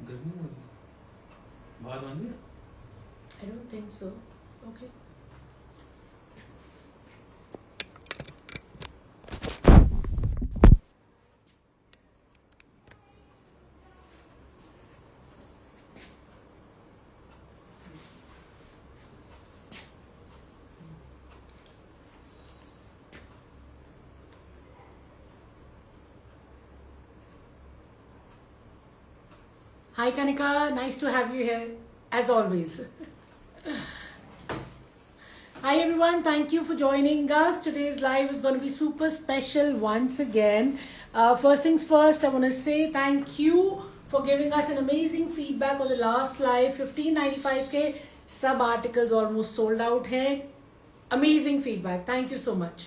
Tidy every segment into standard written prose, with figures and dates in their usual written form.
गर्मी हो रही बाहर बंद है। I don't think so. Okay. Hi Kanika, nice to have you here as always. Hi everyone, thank you for joining us. Today's live is going to be super special once again. First things first, I want to say thank you for giving us an amazing feedback on the last live. 1595 के सब articles almost sold out हैं. Amazing feedback, thank you so much.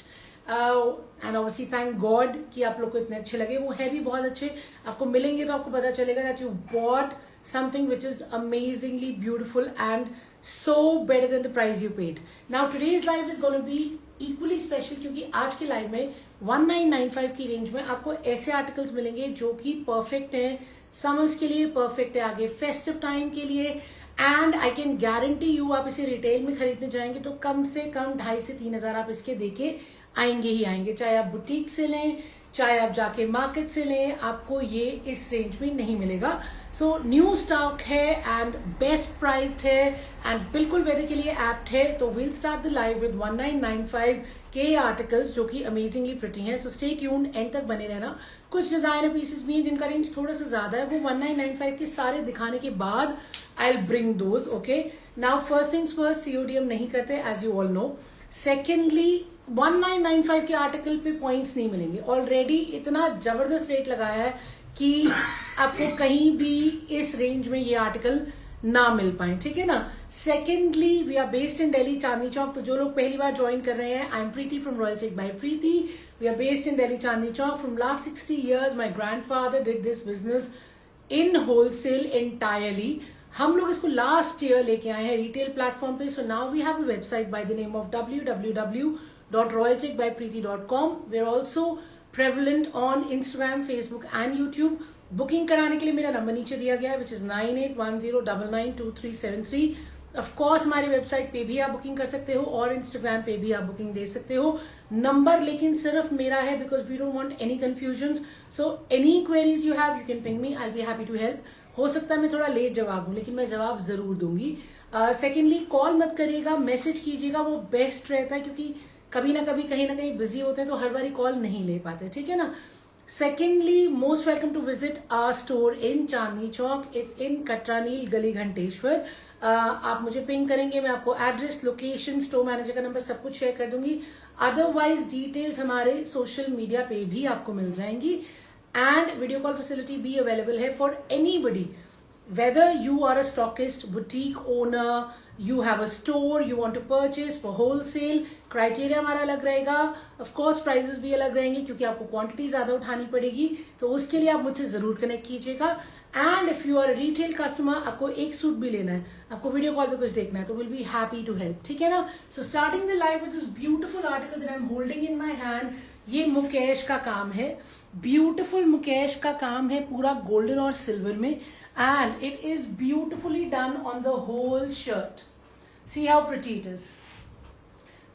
And obviously thank God कि आप लोग को इतने अच्छे लगे. वो है भी बहुत अच्छे. आपको मिलेंगे तो आपको पता चलेगा that you bought something which is amazingly beautiful and so better than the price you paid. Now today's live is gonna be equally special क्योंकि आज के लाइव में 1995 की रेंज में आपको ऐसे आर्टिकल्स मिलेंगे जो कि परफेक्ट हैं समर्स के लिए, परफेक्ट है आगे फेस्टिव टाइम के लिए. And I can guarantee you आप इसे रिटेल में खरीदने जाएंगे तो कम से कम 2,500 से 3,000 आप इसके देके आएंगे ही आएंगे. चाहे आप बुटीक से लें, चाहे आप जाके मार्केट से लें, आपको ये इस रेंज में नहीं मिलेगा. सो न्यू स्टॉक है एंड बेस्ट प्राइस्ड है एंड बिल्कुल वेदर के लिए एप्ट है. तो will start the live with 1995 के आर्टिकल्स जो कि अमेजिंगली प्रिटी हैं. सो स्टे ट्यून्ड, एंड तक बने रहना. कुछ डिजाइनर पीसेस भी हैं जिनका रेंज थोड़ा सा ज्यादा है, वो 1995 के सारे दिखाने के बाद I will bring those. Okay, now first things first, COD हम नहीं करते as you all know. Secondly 1995 के आर्टिकल पे पॉइंट्स नहीं मिलेंगे. ऑलरेडी इतना जबरदस्त रेट लगाया है कि आपको कहीं भी इस रेंज में ये आर्टिकल ना मिल पाए. ठीक है ना. Secondly we are based in Delhi Chandni Chowk. तो जो लोग पहली बार ज्वाइन कर रहे हैं, I am Preeti from royal check by Preeti. We are based in Delhi Chandni Chowk. From last 60 years my grandfather did this business in wholesale entirely. हम लोग इसको लास्ट ईयर लेके आए हैं रिटेल प्लेटफॉर्म पे. So now we have a website by the name of www.royalcheckbypreeti.com. we're also prevalent on Instagram, Facebook and YouTube. Booking कराने के लिए मेरा नंबर नीचे दिया गया है विच इज 9810992373. ऑफ कोर्स हमारी वेबसाइट पे भी आप बुकिंग कर सकते हो और इंस्टाग्राम पे भी आप बुकिंग दे सकते हो. नंबर लेकिन सिर्फ मेरा है because we don't want any confusion. So any queries you have you can ping me, I will be happy to help. हो सकता है मैं थोड़ा लेट जवाब दूं लेकिन मैं जवाब जरूर दूंगी. सेकेंडली कॉल मत करिएगा, मैसेज कीजिएगा, वो बेस्ट रहता है क्योंकि कभी ना कभी कहीं ना कहीं बिजी होते हैं तो हर बारी कॉल नहीं ले पाते. ठीक है ना. Secondly most welcome to visit our store in Chandni Chowk. It's in Katra Neel गली घंटेश्वर. आप मुझे पिंग करेंगे, मैं आपको एड्रेस, लोकेशन, स्टोर मैनेजर का नंबर सब कुछ शेयर कर दूंगी. अदरवाइज डिटेल्स हमारे सोशल मीडिया पे भी आपको मिल जाएंगी. एंड वीडियो कॉल फैसिलिटी भी अवेलेबल है for anybody, whether you are a stockist, boutique owner, you have a store, you want to purchase for wholesale. Criteria हमारा अलग रहेगा. ऑफ कोर्स प्राइसेस भी अलग रहेंगे क्योंकि आपको क्वांटिटी ज्यादा उठानी पड़ेगी. तो उसके लिए आप मुझसे जरूर कनेक्ट कीजिएगा. And if you are a retail customer, आपको एक सूट भी लेना है, आपको वीडियो कॉल पे कुछ देखना है, तो will be happy to help. ठीक है ना. So starting the live with this beautiful article that I am holding in my hand. ये मुकेश का काम है, ब्यूटीफुल मुकेश का काम है, पूरा गोल्डन और सिल्वर में. And it is beautifully done on the whole shirt. See how pretty it is.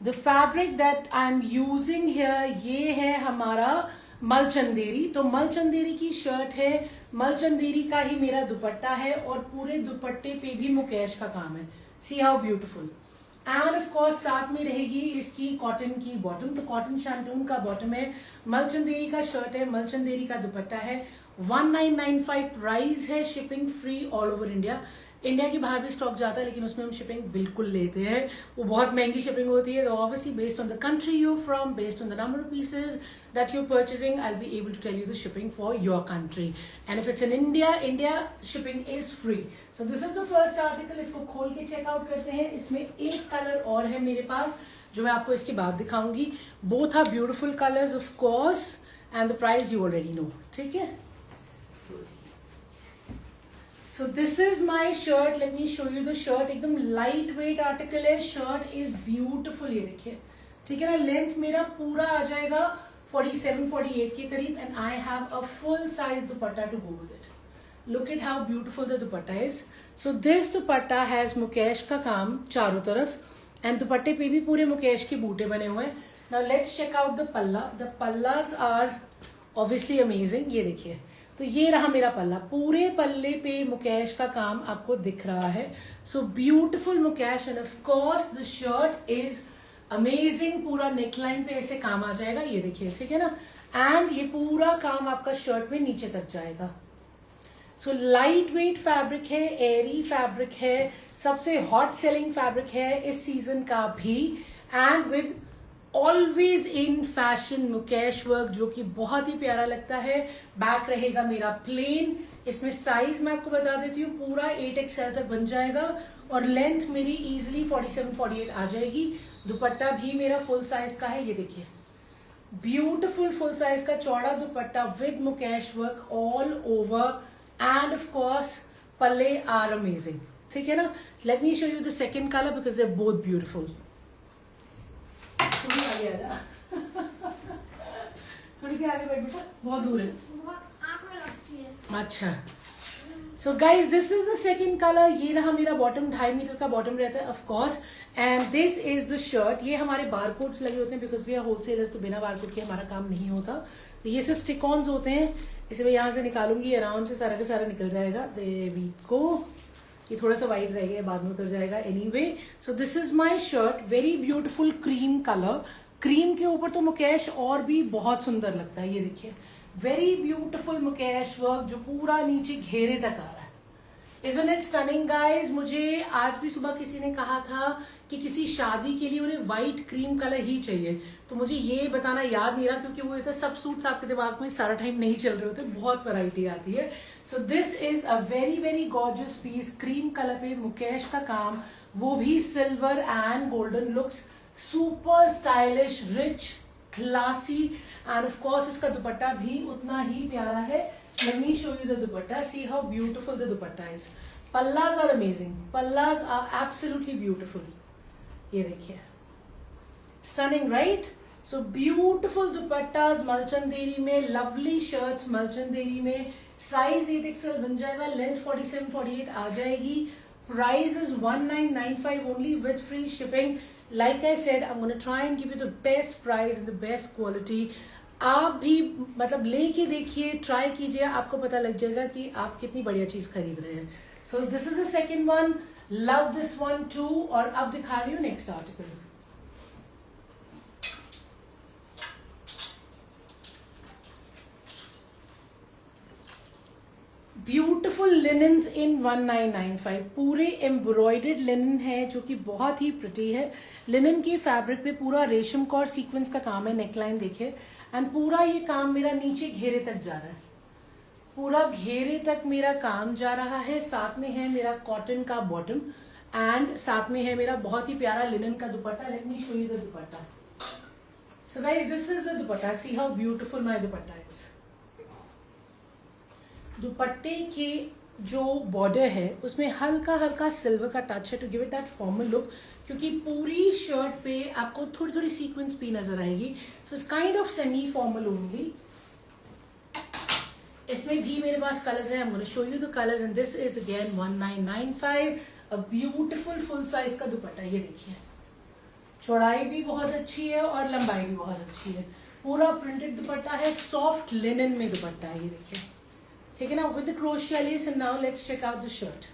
The fabric that I'm using here, ये है हमारा मलचंदेरी. तो मलचंदेरी की शर्ट है, मलचंदेरी का ही मेरा दुपट्टा है और पूरे दुपट्टे पे भी मुकेश का काम है. See how beautiful. And of course साथ में रहेगी इसकी कॉटन की बॉटम. तो कॉटन शैंटून का बॉटम है, मलचंदेरी का शर्ट है, मलचंदेरी का दुपट्टा है. 1995 प्राइस है, shipping free all over India. India के बाहर भी स्टॉक जाता है लेकिन उसमें हम शिपिंग बिल्कुल लेते हैं. वो बहुत महंगी शिपिंग होती है. तो obviously based on the country you from, based on the number of pieces that you're purchasing, I'll be able to tell you the shipping for your country. And if it's in India shipping is free. So this is the first article. इसको खोल के checkout करते हैं. इसमें एक colour और है मेरे पास जो मैं आपको इसके बाद दिखाऊंगी. Both are beautiful colors of course and the price you already know. ठीक है. So this is my shirt. Let me show you the shirt. एकदम लाइट वेट आर्टिकल है. Shirt is beautiful. ये देखिए. ठीक है ना. लेंथ मेरा पूरा आ जाएगा 47-48 के करीब. And I have a full size dupatta to go with it. Look at how beautiful the dupatta is. So this dupatta has Mukesh का काम चारों तरफ and दुपट्टे पे भी पूरे मुकेश के बूटे बने हुए हैं. Now let's check out the palla. The pallas are obviously amazing. ये देखिए, तो ये रहा मेरा पल्ला. पूरे पल्ले पे मुकेश का काम आपको दिख रहा है. So beautiful Mukesh and of course the shirt is amazing. पूरा नेकलाइन पे ऐसे काम आ जाएगा, ये देखिए, ठीक है ना. एंड ये पूरा काम आपका शर्ट में नीचे तक जाएगा. सो लाइट वेट फैब्रिक है, एयरी फैब्रिक है, सबसे हॉट सेलिंग फैब्रिक है इस सीजन का भी. And with always in fashion Mukesh work, जो कि बहुत ही प्यारा लगता है. बैक रहेगा मेरा प्लेन. इसमें साइज मैं आपको बता देती हूँ, पूरा 8XL तक बन जाएगा और लेंथ मेरी इजिली 47-48 आ जाएगी. दुपट्टा भी मेरा फुल साइज का है, ये देखिए, ब्यूटिफुल फुल साइज का चौड़ा dupatta with mukaish work all over. And of course पल्ले आर अमेजिंग, ठीक है ना. Let me show you the second colour because they are both beautiful. थोड़ी आगे आ जा, थोड़ी सी आगे बैठ बेटा, बहुत दूर है, आँख में लगती है. अच्छा. So guys this is the second colour. ये रहा मेरा बॉटम, 2.5 मीटर का बॉटम रहता है of course. And this is the shirt. ये हमारे बारकोड्स लगे होते हैं बिकॉज वी आर होलसेलर्स, तो बिना बारकोड के हमारा काम नहीं होता. तो ये सिर्फ स्टिक ऑन्स होते हैं. इसे मैं यहाँ से निकालूंगी, आराम से सारा का सारा निकल जाएगा. There we go. ये थोड़ा सा वाइट रह गया, बाद में उतर जाएगा. Anyway, so this is my shirt. Very beautiful cream colour. Cream के ऊपर तो मुकेश और भी बहुत सुंदर लगता है, ये देखिए, वेरी ब्यूटीफुल मुकेश वर्क जो पूरा नीचे घेरे तक आ रहा है. Isn't it stunning guys? मुझे आज भी सुबह किसी ने कहा था कि किसी शादी के लिए उन्हें व्हाइट क्रीम कलर ही चाहिए, तो मुझे ये बताना याद नहीं रहा क्योंकि वो होता है सब सूट्स आपके दिमाग में सारा टाइम नहीं चल रहे होते, बहुत वैरायटी आती है. So this is a very very gorgeous piece. Cream colour पे मुकेश का काम, वो भी silver and golden. Looks super stylish, rich, classy. And of course इसका दुपट्टा भी उतना ही प्यारा है. Let me show you the dupatta. See how beautiful the dupatta is. Pallas are amazing. Pallas are absolutely beautiful. ये देखिए, stunning, right? So beautiful dupattas मलचंदेरी में, lovely shirts मलचंदेरी में. Size 8XL बन जाएगा, length 47-48 आ जाएगी. Price is 1995 only with free shipping. Like I said, I'm going to try and give you the best price and the best quality. आप भी मतलब लेके देखिए, ट्राई कीजिए, आपको पता लग जाएगा कि आप कितनी बढ़िया चीज खरीद रहे हैं. सो this is the second one. Love this one two. और अब दिखा रही हूँ नेक्स्ट आर्टिकल. ब्यूटिफुल लिनन्स इन 1995. पूरे एम्ब्रॉयडर्ड लिनन है जो कि बहुत ही प्रिटी है. लिनन की फैब्रिक पे पूरा रेशम का और सीक्वेंस का काम है. नेकलाइन देखिए, एंड पूरा ये काम मेरा नीचे घेरे तक जा रहा है. पूरा घेरे तक मेरा काम जा रहा है. साथ में है मेरा कॉटन का बॉटम एंड साथ में है मेरा बहुत ही प्यारा लिनन का दुपट्टा. Late me show you the dupatta. So guys this is the dupatta. See how beautiful my dupatta is. दुपट्टे के जो बॉर्डर है उसमें हल्का हल्का सिल्वर का टच है to give it that formal look, क्योंकि पूरी शर्ट पे आपको थोड़ी थोड़ी सीक्वेंस भी नजर आएगी. So it's kind of semi formal only. इसमें भी मेरे पास कलर्स हैं. I am gonna show you the colours and this is again 1995. A beautiful full size का दुपट्टा. ये देखिए, चौड़ाई भी बहुत अच्छी है और लंबाई भी बहुत अच्छी है. पूरा प्रिंटेड दुपट्टा है, सॉफ्ट लिनन में दुपट्टा है. ये देखिए, ठीक है ना, with the crochet lace. And now let's check out the shirt.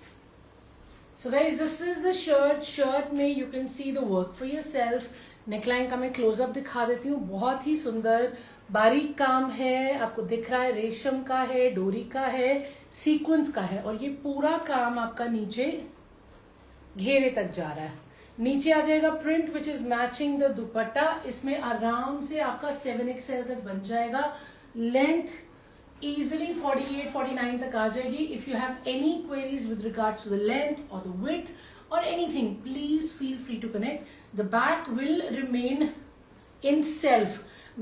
So guys, this is the shirt. Shirt में you can see the work for yourself. Neckline का मैं क्लोजअप दिखा देती हूँ. बहुत ही सुंदर बारीक काम है, आपको दिख रहा है. रेशम का है, डोरी का है, सीक्वेंस का है, और ये पूरा काम आपका नीचे घेरे तक जा रहा है. नीचे आ जाएगा print which is matching the दुपट्टा. इसमें आराम से आपका 7XL तक बन जाएगा. लेंथ easily 48-49 तक आ जाएगी. If you have any queries with regards to the length or the width or anything, please feel free to connect. The back will remain in self.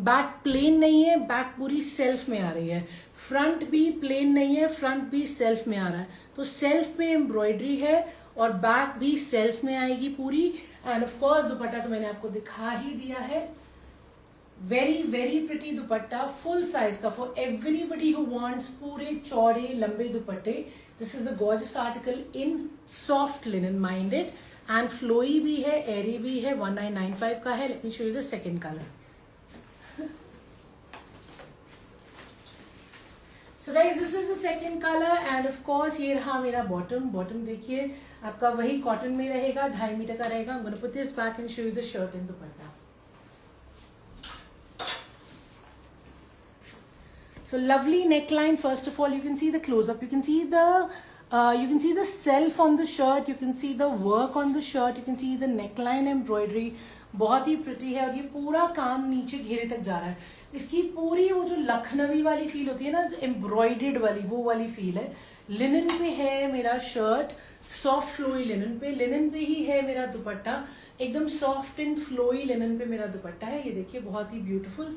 Back plane नहीं है, back पूरी self में आ रही है. Front भी plane नहीं है, front भी सेल्फ में आ रहा है. तो सेल्फ में एम्ब्रॉयडरी है और बैक भी सेल्फ में आएगी पूरी. एंड ऑफ कोर्स दुपट्टा तो मैंने आपको दिखा ही दिया है. Very very pretty dupatta, full size का, फॉर एवरीबडी हु वांट्स पूरे चौड़े लंबे दुपट्टे. This is a gorgeous article in soft linen, minded and flowy भी है, एरी भी है. 1995 का है. Let me show you the second colour. So guys, this is the second color and of course ये रहा मेरा bottom. Bottom देखिए आपका वही cotton में रहेगा, 2.5 मीटर का रहेगा. I'm going to put this back and show you the shirt and dupatta. So lovely neckline. First of all, you can see the close-up. You can see the self on the shirt. You can see the work on the shirt. You can see the neckline embroidery. बहुत ही pretty है और ये पूरा काम नीचे घेरे तक जा रहा है. इसकी पूरी वो जो लखनवी वाली फील होती है ना, जो एम्ब्रॉयडेड वाली, वो वाली फील है. लिनन पे है मेरा शर्ट, सॉफ्ट फ्लोई लिनन पे. लिनन पे ही है मेरा दुपट्टा, एकदम सॉफ्ट एंड फ्लोई लिनन पे मेरा दुपट्टा है. ये देखिए बहुत ही beautiful.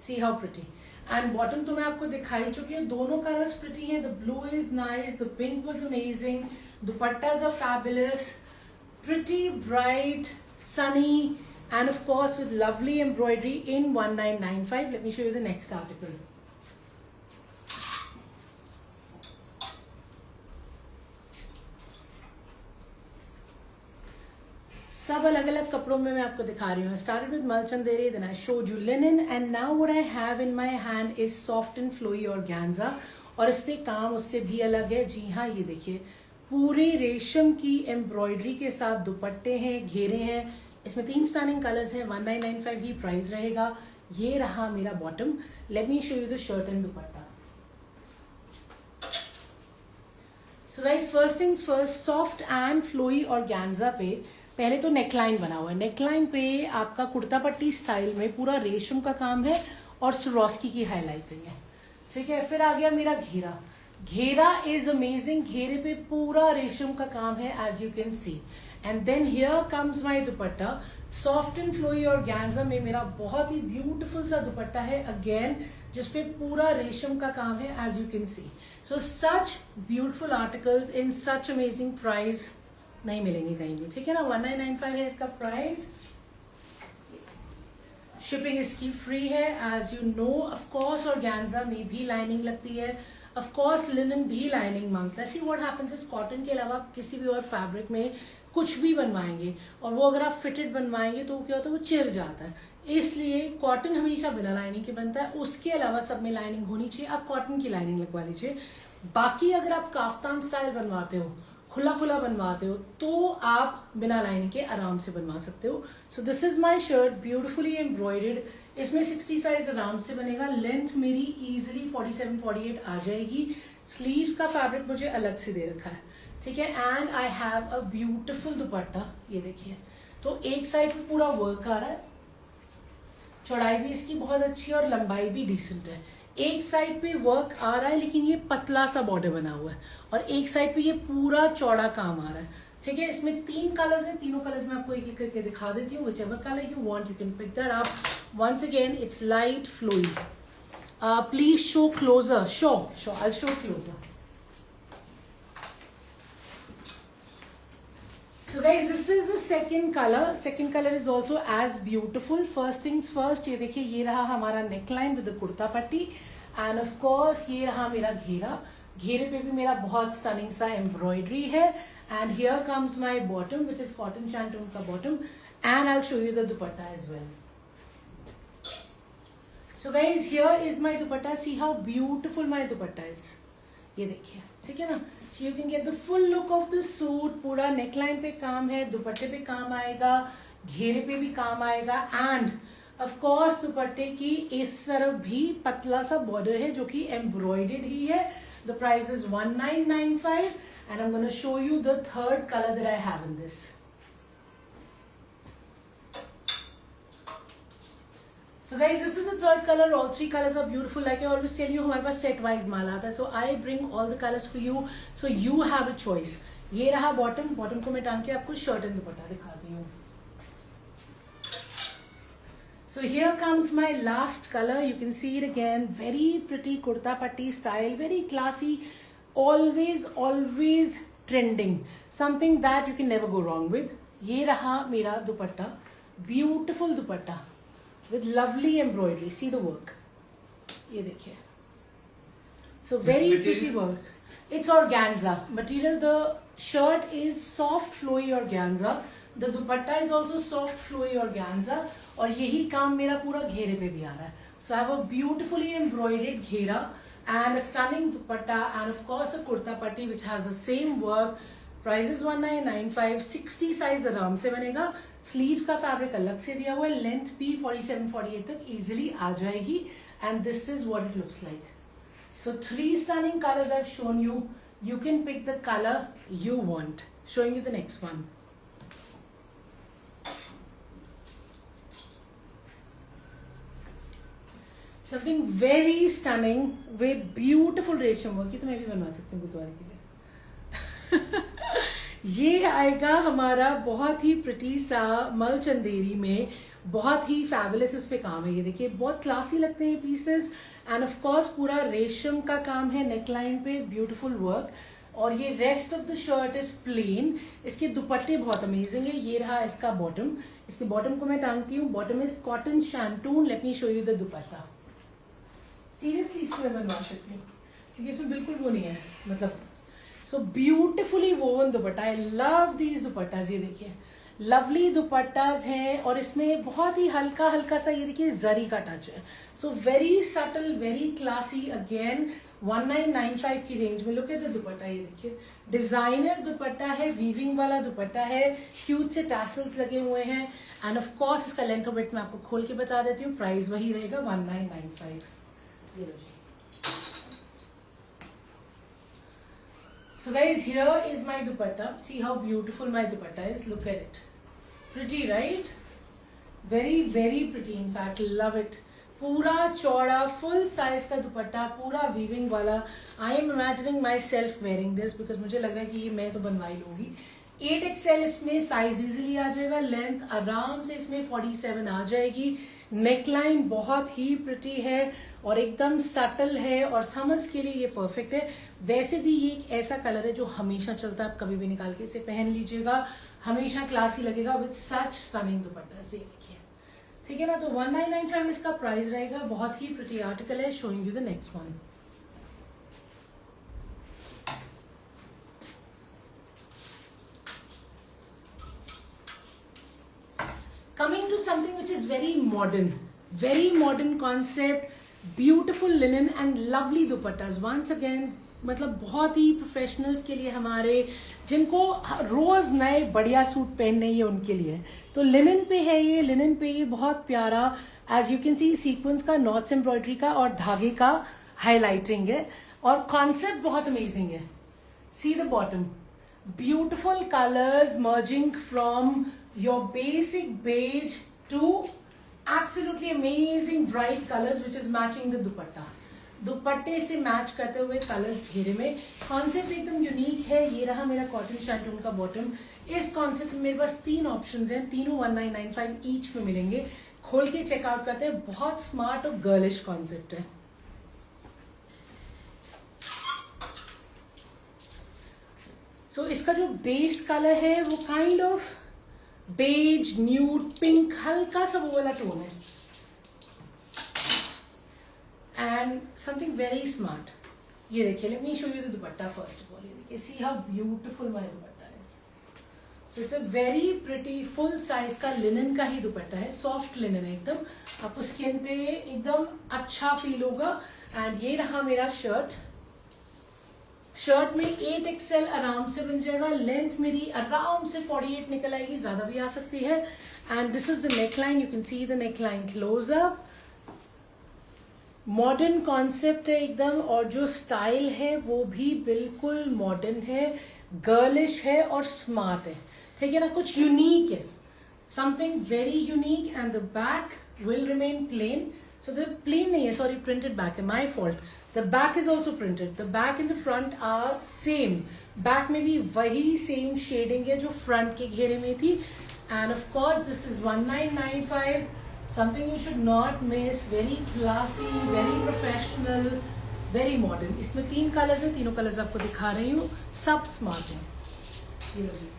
See how pretty. And bottom तो मैं आपको दिखाई चुकी हूँ. दोनों कलर्स प्रिटी हैं. The blue is nice, the pink was amazing. Dupattas are fabulous, pretty, bright, sunny, and of course with lovely embroidery in 1995. Let me show you the next article. सब अलग अलग कपड़ों में मैं आपको दिखा रही हूँ. Started with Malchanderi, then I showed you linen, and now what I have in my hand is soft and flowy organza. और इस पे काम उससे भी अलग है. जी हाँ, ये देखिए पूरे रेशम की एम्ब्रॉयडरी के साथ दुपट्टे हैं, घेरे हैं. इसमें 3 स्टनिंग कलर्स हैं. 1995 ही प्राइस रहेगा. ये रहा मेरा bottom. Let me show you the shirt and dupatta. So guys, first things first, soft and flowy organza पे पहले तो नेकलाइन बना हुआ है. नेकलाइन पे आपका कुर्ता पट्टी स्टाइल में पूरा रेशम का काम है और स्वरोस्की की हाईलाइटिंग है. ठीक है. फिर आ गया मेरा घेरा. घेरा इज अमेजिंग. घेरे पे पूरा रेशम का काम है, as you can see. And then here comes my dupatta. Soft and flowy organza में मेरा बहुत ही ब्यूटीफुल सा दुपट्टा है, अगेन जिसपे पूरा रेशम का काम है, as you can see. So such beautiful articles in such amazing price नहीं मिलेंगे कहीं भी. ठीक है ना. 1995 है इसका प्राइस. शिपिंग इसकी फ्री है, as you know. Of course organza में भी लाइनिंग लगती है. ऑफ कोर्स लिनन भी लाइनिंग मांगता है. See what happens is, cotton के अलावा आप किसी भी और फैब्रिक में कुछ भी बनवाएंगे और वो अगर आप फिटेड बनवाएंगे तो क्या होता है, वो चिर जाता है. इसलिए कॉटन हमेशा बिना लाइनिंग के बनता है. उसके अलावा सब में लाइनिंग होनी चाहिए. आप कॉटन की लाइनिंग लगवा लीजिए. बाकी अगर आप काफ्तान स्टाइल बनवाते हो, खुला खुला बनवाते हो, तो आप बिना लाइनिंग के आराम से बनवा सकते हो. सो this is my shirt, beautifully embroidered. इसमें 60 साइज आराम से बनेगा. लेंथ मेरी इजिली 47-48 आ जाएगी. स्लीव्स का फैब्रिक मुझे अलग से दे रखा है. ठीक है. And I have a beautiful दुपट्टा. ये देखिए, तो एक साइड पे पूरा वर्क आ रहा है. चौड़ाई भी इसकी बहुत अच्छी है और लंबाई भी डिसेंट है. एक साइड पे वर्क आ रहा है लेकिन ये पतला सा बॉर्डर बना हुआ है, और एक साइड पे ये पूरा चौड़ा काम आ रहा है. ठीक है. इसमें 3 कलर्स हैं. तीनों कलर्स मैं आपको एक एक करके दिखा देती हूँ. whichever color you want you can pick that up. Once again, it's light flowy. Please show closer. Show. I'll show closer. So guys, this is the second color. Second color is also as beautiful. First things first, ये देखिए, ये रहा हमारा neckline with the kurta पट्टी. And of course, ये रहा मेरा घेरा. घेरे पे भी मेरा बहुत स्टनिंग सा एम्ब्रॉयडरी है. And here comes my bottom, which is cotton shantung का bottom. And I'll show you the dupatta as well. So guys, here is my dupatta. See how beautiful my dupatta is. ये देखिए. ठीक है ना. So you can get the full look of the suit. पूरा neckline पे काम है, दुपट्टे पे काम आएगा, घेरे पे भी काम आएगा. And of course दुपट्टे की इस तरफ भी पतला सा बॉर्डर है जो कि embroidered ही है. The price is 1995 and I'm going to show you the third color that I have in this. So guys, this is the third color. All 3 colors are beautiful. Like I always tell you, हमारे पास set wise माल आता है. So I bring all the colors for you. So you have a choice. ये रहा bottom. Bottom को मैं टांग के आपको shirt and दुपट्टा दिखाती हूँ. So here comes my last color. You can see it again. Very pretty kurta patti style. Very classy. Always trending. Something that you can never go wrong with. ये रहा मेरा दुपट्टा. Beautiful dupatta. with lovely embroidery. See the work. ये देखिए. So very pretty work. It's organza material. The shirt is soft flowy organza. The dupatta is also soft flowy organza. और यही काम मेरा पूरा घेरे पे भी आ रहा है. So I have a beautifully embroidered घेरा and a stunning dupatta and of course a kurta patti which has the same work. Price is 1995. 60 size आराम से बनेगा. स्लीव्स का फैब्रिक अलग से दिया हुआ है. लेंथ भी 47-48 तक इजिली आ जाएगी. And this is what it looks like. So 3 stunning colors I've shown you. You can pick the color you want. Showing you the next one. Something very stunning with beautiful रेशम work. ये तो मैं भी बनवा सकती हूँ गुरुद्वारे के लिए. ये आएगा हमारा बहुत ही प्रिटी सा मल चंदेरी में. बहुत ही फैबुलस इस पे काम है. ये देखिए बहुत क्लासी लगते हैं पीसेस. एंड ऑफ कोर्स पूरा रेशम का काम है नेकलाइन पे. Beautiful work. और ये rest of the shirt is plain. इसके दुपट्टे बहुत अमेजिंग है. ये रहा इसका बॉटम. इसके बॉटम को मैं टांगती हूँ. Bottom is cotton shantoon. Late me show you the dupatta. Seriously इसको मैं बनवा सकती हूँ क्योंकि इसमें बिल्कुल वो नहीं है. मतलब so beautifully woven dupatta. I love these dupattas. ये देखिए लवली दुपट्टाज हैं और इसमें बहुत ही हल्का हल्का सा ये देखिए जरी का टच है. So very subtle, very classy. Again 1995 की रेंज में. लुक एट द दुपट्टा. ये देखिए डिजाइनर दुपट्टा है. वीविंग वाला दुपट्टा है. क्यूट से टैसल्स लगे हुए हैं. एंड ऑफ कोर्स इसका लेंथ और विड्थ मैं आपको खोल के बता देती हूँ. प्राइस वही रहेगा 1995. ये लो जी. So guys, here is my dupatta. See how beautiful my dupatta is. Look at it. Pretty, right? Very, very pretty. In fact, love it. पूरा चौड़ा full size का दुपट्टा. पूरा weaving वाला. I am imagining myself wearing this because मुझे लग रहा है कि ये मैं तो बनवा ही लूंगी. 8XL इसमें साइज इजीली आ जाएगा. लेंथ आराम से इसमें 47 आ जाएगी. नेकलाइन बहुत ही प्रिटी है और एकदम सटल है और समर्स के लिए ये परफेक्ट है. वैसे भी ये एक ऐसा कलर है जो हमेशा चलता है. आप कभी भी निकाल के इसे पहन लीजिएगा. हमेशा क्लासी लगेगा विद सच स्टनिंग दुपट्टा. से देखिए ठीक है ना. तो 1995 इसका प्राइस रहेगा. बहुत ही प्रिटी आर्टिकल है. Showing you the next one. Coming to something which is very modern concept, beautiful linen and lovely dupattas. Once again, मतलब बहुत ही प्रोफेशनल्स के लिए हमारे जिनको रोज नए बढ़िया सूट पहनने ये उनके लिए. तो लिनन पे है ये. लिनन पे ये बहुत प्यारा as you can see sequins का नॉट्स एम्ब्रॉयडरी का और धागे का हाईलाइटिंग है और कॉन्सेप्ट बहुत अमेजिंग है. See the bottom. Beautiful colors merging from your basic beige to absolutely amazing bright colors which is matching the dupatta. दुपट्टे से मैच करते हुए कलर्स घेरे में. कॉन्सेप्ट एकदम यूनिक है. ये रहा मेरा कॉटन शैंटून का बॉटम. इस कॉन्सेप्ट में मेरे पास 3 ऑप्शंस हैं. तीनों 1995 ईच में मिलेंगे. खोल के चेकआउट करते हैं. बहुत स्मार्ट और गर्लिश कॉन्सेप्ट है. सो इसका जो बेस कलर है वो kind of beige, nude, pink, हल्का सा वो वाला टोन है. And something very smart. ये देखिए let me show you the dupatta first of all. ये देखिए see how beautiful my dupatta is. So it's a very pretty full size का लिनन का ही दुपट्टा है. सॉफ्ट लिनन है एकदम. आपको स्किन पे एकदम अच्छा फील होगा. एंड ये रहा मेरा शर्ट. शर्ट में 8XL आराम से बन जाएगा. लेंथ मेरी आराम से 48 निकल आएगी. ज्यादा भी आ सकती है. And this is the neckline. You can see the neckline close up. Modern concept है एकदम. और जो स्टाइल है वो भी बिल्कुल मॉडर्न है, गर्लिश है और स्मार्ट है. ठीक है ना. कुछ यूनिक है. Something very unique. And the back will remain plain. So the plain नहीं है, sorry, printed back है, my fault. The back is also printed. The back and the front are same. Back में भी वही same shading है जो front के घेरे में थी. And of course this is 1995. Something you should not miss. Very classy, very professional, very modern. इसमें 3 कलर्स हैं. तीनों कलर्स आपको दिखा रही हूँ. सब स्मार्ट हैं. ये लो जी.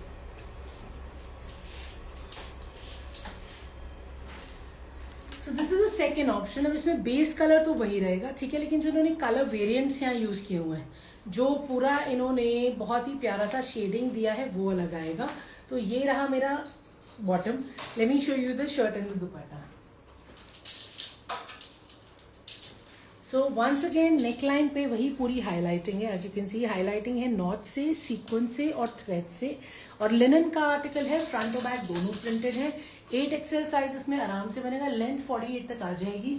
So this is the second option. अब इसमें बेस कलर तो वही रहेगा, ठीक है, लेकिन जो इन्होंने कलर वेरिएंट्स यहाँ यूज किए हुए हैं, जो पूरा इन्होंने बहुत ही प्यारा सा शेडिंग दिया है वो अलग आएगा. तो ये रहा मेरा bottom. Let me show you the shirt and the dupatta. So once again neckline पे वही पूरी हाईलाइटिंग है. As you can see highlighting है नॉट से, सीक्वेंस से और थ्रेड से. और लिनन का आर्टिकल है, फ्रंट और बैक दोनों प्रिंटेड है. 8XL साइज इसमें आराम से बनेगा. लेंथ 48 तक आ जाएगी.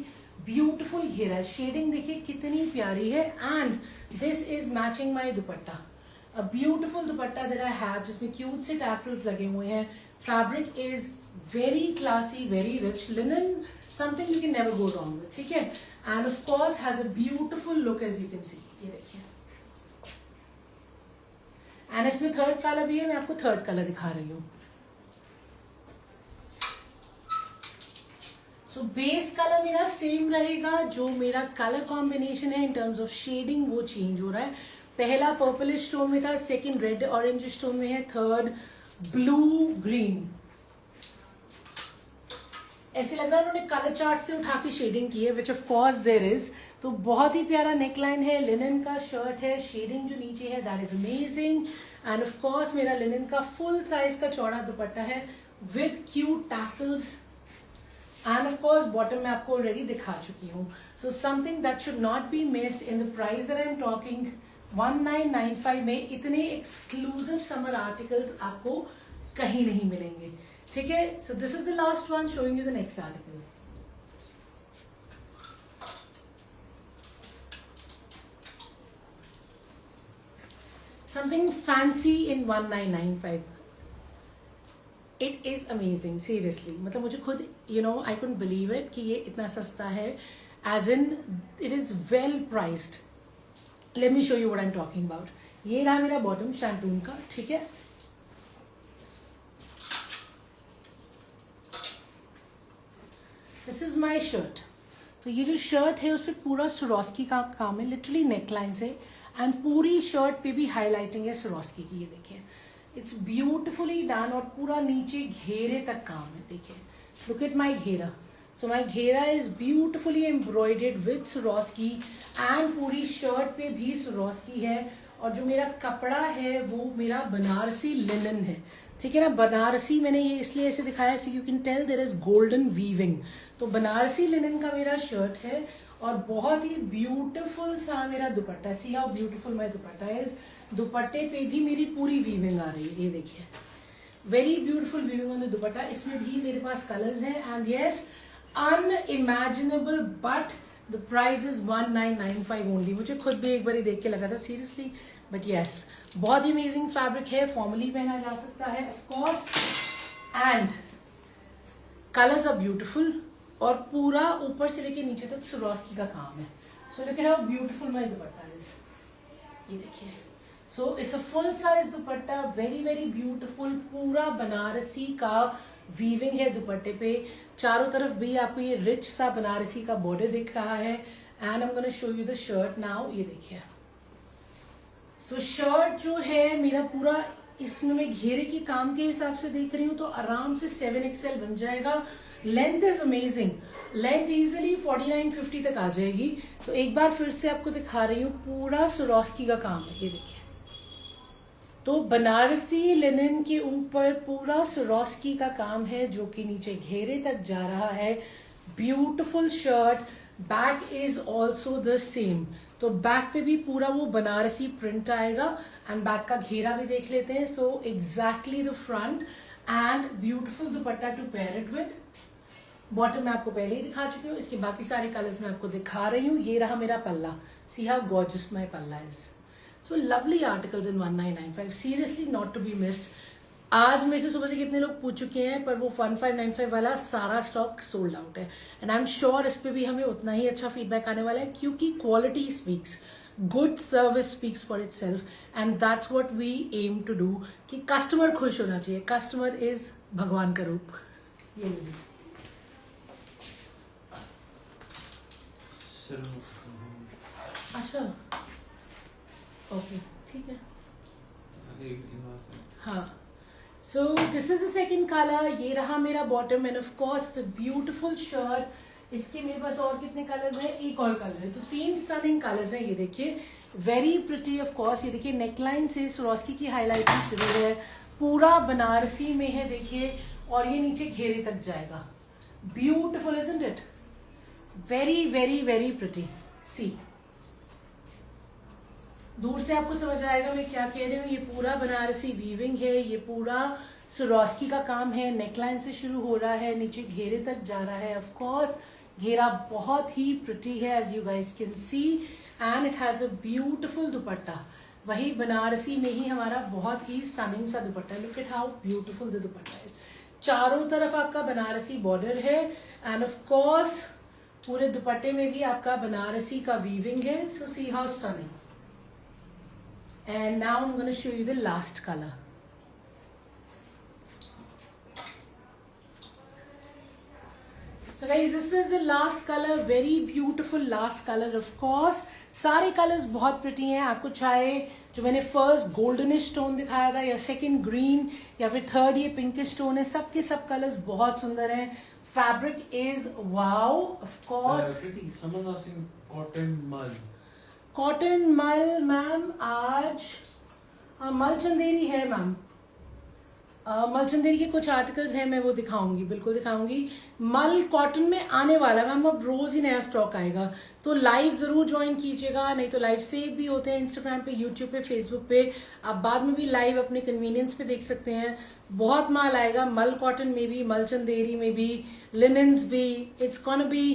ब्यूटीफुल घेरा है. शेडिंग देखिए कितनी प्यारी है. And this is matching my dupatta. A beautiful dupatta that I have, जिसमें क्यूट से टैसल्स लगे हुए हैं. Fabric is very classy, very rich. Linen something you can never go wrong with, ठीक है. And of course has a beautiful look as you can see. ये देखिए. And इसमें थर्ड कलर भी है. मैं आपको थर्ड कलर दिखा रही हूँ. सो बेस कलर मेरा सेम रहेगा. जो मेरा कलर कॉम्बिनेशन है इन टर्म्स ऑफ शेडिंग वो चेंज हो रहा है. पहला पर्पलिश टोन में था, सेकंड रेड ऑरेंज टोन में है, थर्ड ब्लू ग्रीन. ऐसे लग रहा है उन्होंने कलर चार्ट से उठा के शेडिंग की है, which of course there is. तो बहुत ही प्यारा नेकलाइन है. लिनन का शर्ट है. शेडिंग जो नीचे है that is amazing. And of course मेरा लिनन का फुल साइज का चौड़ा दुपट्टा है with cute tassels. And of course bottom में आपको ऑलरेडी दिखा चुकी हूँ. So something that should not be missed in the price that I am talking. 1995 में इतने एक्सक्लूसिव समर आर्टिकल्स आपको कहीं नहीं मिलेंगे, ठीक है. So this is the last one, showing you the next article. Something fancy in 1995. It is amazing seriously. मतलब मुझे खुद आई कुडंट बिलीव इट कि ये इतना सस्ता है. As in it is well priced. Let me show you what I am talking about. ये रहा मेरा बॉटम शैंटून का, ठीक है. This is my shirt. तो ये जो शर्ट है उस पर पूरा स्वरोस्की का काम है, लिटरली नेकलाइन से. एंड पूरी शर्ट पे भी हाईलाइटिंग है स्वरोस्की की. ये देखिए इट्स ब्यूटिफुली डन. और पूरा नीचे घेरे तक काम है. देखिए लुक एट माई घेरा. सो माई घेरा is beautifully embroidered with Swarovski. And पूरी शर्ट पे भी स्वरोस्की है. और जो मेरा कपड़ा है वो मेरा बनारसी लिनन है, ठीक है ना. बनारसी मैंने ये इसलिए ऐसे दिखाया so you can tell there is golden weaving. तो बनारसी लिनन का मेरा शर्ट है. और बहुत ही ब्यूटीफुल सा मेरा दुपट्टा. See how beautiful my dupatta is. दुपट्टे पे भी मेरी पूरी वीविंग आ रही है. ये देखिए very beautiful weaving on the दुपट्टा. इसमें भी मेरे पास कलर्स हैं. And yes unimaginable but the price is 1995 only. मुझे खुद भी एक बार देख के लगा था सीरियसली, बट यस बहुत ही अमेजिंग फैब्रिक है. फॉर्मली पहना जा सकता है of course. And colours are beautiful. और पूरा ऊपर से लेके नीचे तक स्वरोस्की का काम है. So look at how beautiful my dupatta is. ये देखिए. सो it's a full size dupatta. Very very beautiful. पूरा बनारसी का वीविंग है दुपट्टे पे. चारों तरफ भी आपको ये रिच सा बनारसी का बॉर्डर दिख रहा है. And I am gonna show you the shirt now. ये देखिए. सो शर्ट जो है मेरा पूरा इसमें मैं घेरे के काम के हिसाब से देख रही हूँ तो आराम से 7XL बन जाएगा. Length is amazing. Length easily 49-50 तक आ जाएगी. तो एक बार फिर से आपको दिखा रही हूँ पूरा स्वरोस्की का काम है. ये देखिए. तो बनारसी लिनन के ऊपर पूरा स्वरोस्की का काम है जो कि नीचे घेरे तक जा रहा है. Beautiful shirt. Back is also the same. तो बैक पे भी पूरा वो बनारसी प्रिंट आएगा. एंड बैक का घेरा भी देख लेते हैं. So exactly the front. And beautiful dupatta to pair it with. Bottom में आपको पहले ही दिखा चुकी हूँ. इसके बाकी सारे कलर्स मैं आपको दिखा रही हूँ. ये रहा मेरा पल्ला. सी हाउ गॉर्जियस माय पल्ला is. So lovely articles in 1995. Seriously not to be missed. आज मेरे से सुबह से कितने लोग पूछ चुके हैं, पर वो 1595 वाला सारा स्टॉक सोल्ड आउट है. एंड आई एम श्योर इस पे भी हमें उतना ही अच्छा फीडबैक आने वाला है क्योंकि quality speaks. Good service speaks for itself. And that's what we aim to do कि कस्टमर खुश होना चाहिए. कस्टमर इज भगवान का रूप. ये लीजिए. अच्छा ओके ठीक है. हाँ. सो this is the second colour. ये रहा मेरा bottom. And of course it's a beautiful shirt. इसके मेरे पास और कितने कलर्स हैं, एक और कलर है, तो 3 स्टनिंग कलर्स हैं। ये देखिए वेरी प्रिटी ऑफ कोर्स। ये देखिए नेकलाइन से स्वरोस्की की हाईलाइटिंग शुरू है, पूरा बनारसी में है देखिए, और ये नीचे घेरे तक जाएगा। Beautiful isn't it, very very very pretty. See, दूर से आपको समझ आएगा मैं क्या कह रही हूँ। ये पूरा बनारसी वीविंग है, ये पूरा स्वरोस्की का काम है। नेकलाइन से शुरू हो रहा है, नीचे घेरे तक जा रहा है। ऑफ कोर्स घेरा बहुत ही प्रिटी है as you guys can see, and it has a beautiful dupatta. वही बनारसी में ही हमारा बहुत ही स्टनिंग सा दुपट्टा है। Look at how beautiful the dupatta is. चारों तरफ आपका बनारसी बॉर्डर है, एंड ऑफ कोर्स पूरे दुपट्टे में भी आपका बनारसी का वीविंग है। So see how stunning. And now I'm going to show you the last color. So guys, this is the last color, very beautiful last color of course. सारे colours बहुत pretty हैं। आपको चाहे जो मैंने फर्स्ट गोल्डनिश टोन दिखाया था, या सेकंड ग्रीन, या फिर थर्ड ये पिंकिश टोन है, सबके सब कलर्स बहुत सुंदर हैं। Fabric is wow of course. someone asking cotton mud. Cotton मल मैम आज मल चंदेरी है मैम। मल चंदेरी के कुछ आर्टिकल्स हैं, मैं वो दिखाऊंगी, बिल्कुल दिखाऊंगी। मल कॉटन में आने वाला है मैम, अब रोज ही नया स्टॉक आएगा, तो लाइव जरूर ज्वाइन कीजिएगा। नहीं तो लाइव सेव भी होते हैं इंस्टाग्राम पे, यूट्यूब पे, फेसबुक पे। आप बाद में भी लाइव अपने कन्वीनियंस पे देख सकते हैं। बहुत माल आएगा मल कॉटन में भी, मल चंदेरी में भी, लिनन्स भी। It's gonna be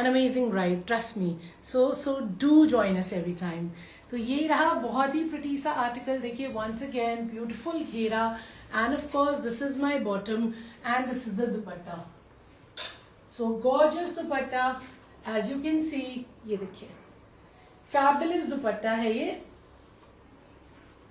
an amazing ride, trust me. So do join us every time. तो ये रहा बहुत ही प्रिटी सा आर्टिकल। देखिए once again beautiful घेरा, and of course this is my bottom and this is the dupatta. So gorgeous dupatta as you can see। ये देखिए fabulous दुपट्टा है ये,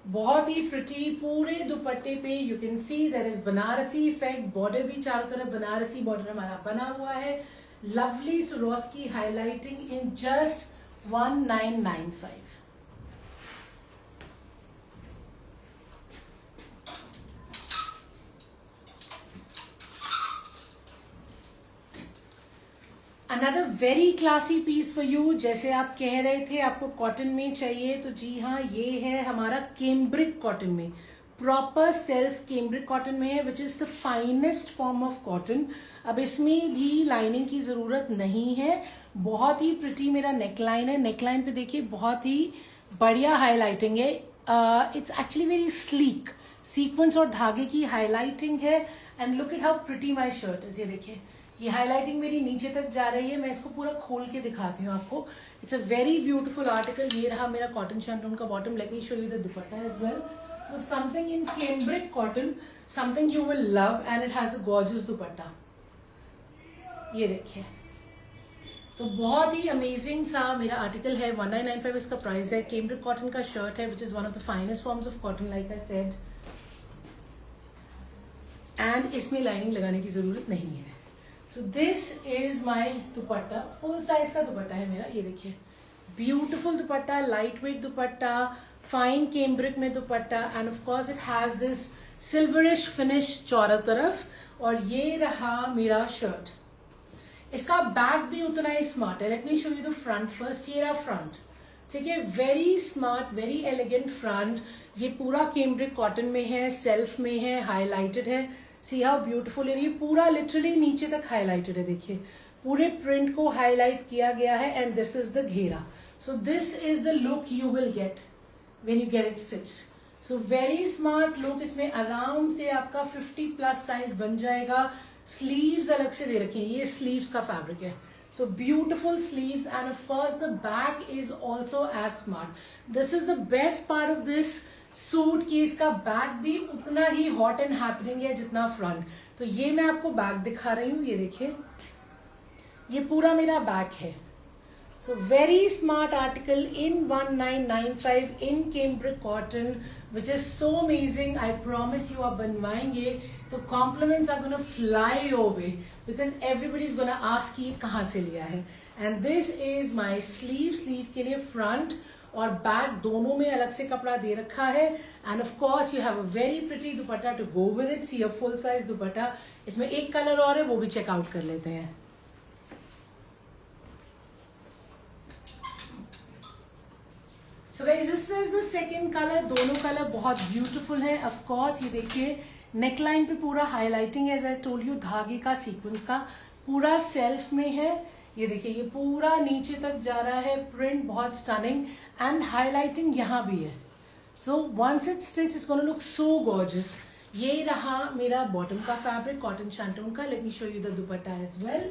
बहुत ही प्रिटी। पूरे दुपट्टे पे you can see there is Banarasi effect. Border भी चारों तरफ बनारसी बॉर्डर हमारा बना हुआ है। Lovely Swarovski highlighting in just 1995. Another very classy piece for you। जैसे आप कह रहे थे आपको कॉटन में चाहिए, तो जी हाँ ये है हमारा कैम्ब्रिक कॉटन में, प्रॉपर सेल्फ कैम्ब्रिक कॉटन में है, which is the finest form of cotton. अब इसमें भी लाइनिंग की जरूरत नहीं है। बहुत ही प्रिटी मेरा नेकलाइन है। नेकलाइन पे देखिए बहुत ही बढ़िया हाईलाइटिंग है। It's actually very sleek, sequence और धागे की हाईलाइटिंग है। And look at how pretty my shirt is. ये देखिए ये हाईलाइटिंग मेरी नीचे तक जा रही है। मैं इसको पूरा खोल के दिखाती हूँ आपको। It's a very beautiful article. ये रहा मेरा कॉटन शैंटून का bottom. Let me show you the dupatta as well. So something in cambric cotton, something you will love, and it has a gorgeous दुपट्टा। ये देखिए, तो बहुत ही अमेजिंग सा मेरा आर्टिकल है। 1995 इसका प्राइस है। कैम्ब्रिक कॉटन का शर्ट है, which is one of the finest forms of cotton like I said, and इसमें लाइनिंग लगाने की जरूरत नहीं है। So this is my dupatta, full size का दुपट्टा है मेरा। ये देखिए beautiful dupatta, light weight dupatta, fine cambric में dupatta, and of course it has this silverish finish चारों तरफ। और ये रहा मेरा शर्ट। इसका बैक भी उतना ही स्मार्ट है। Let me show you the front first. ये रहा फ्रंट, ठीक है, very smart, very elegant front. ये पूरा कैम्ब्रिक कॉटन में है, सेल्फ में है, हाईलाइटेड है। सी हाउ ब्यूटिफुल है। ये पूरा लिटरली नीचे तक हाईलाइटेड है। देखिए पूरे प्रिंट को हाईलाइट किया गया है, एंड दिस इज द घेरा। सो this is the look you will get when you get it stitched. So very smart look। इसमें आराम से आपका 50+ साइज बन जाएगा। स्लीव्स अलग से दे रखे हैं, ये स्लीव्स का फैब्रिक है। So beautiful sleeves, and of course the back is also as smart. This is the best part of this suit की इसका बैक भी उतना ही हॉट एंड हैपनिंग है जितना फ्रंट। तो ये मैं आपको बैक दिखा रही हूँ। ये देखिए ये पूरा मेरा बैक है। So very smart article in 1995 in cambric cotton, which is so amazing. I promise you, आप बनवाएंगे तो compliments are gonna fly your way, because everybody is gonna ask ये कहाँ से लिया है। And this is my sleeve। sleeve के लिए front और back दोनों में अलग से कपड़ा दे रखा है। And of course you have a very pretty dupatta to go with it। See a full size दुपट्टा। इसमें एक कलर और है, वो भी चेक आउट कर लेते हैं। So guys this is the second colour. दोनों कलर बहुत ब्यूटीफुल है. ऑफ कोर्स ये देखिए नेकलाइन पे पूरा highlighting as I told you, धागे का सीक्वेंस का पूरा सेल्फ में है. ये देखिए ये पूरा नीचे तक जा रहा है. प्रिंट बहुत स्टनिंग एंड हाईलाइटिंग यहाँ भी है. So once it stitch it's gonna look so gorgeous. ये रहा मेरा बॉटम का फैब्रिक कॉटन शैंटून का. Let me show you the dupatta as well.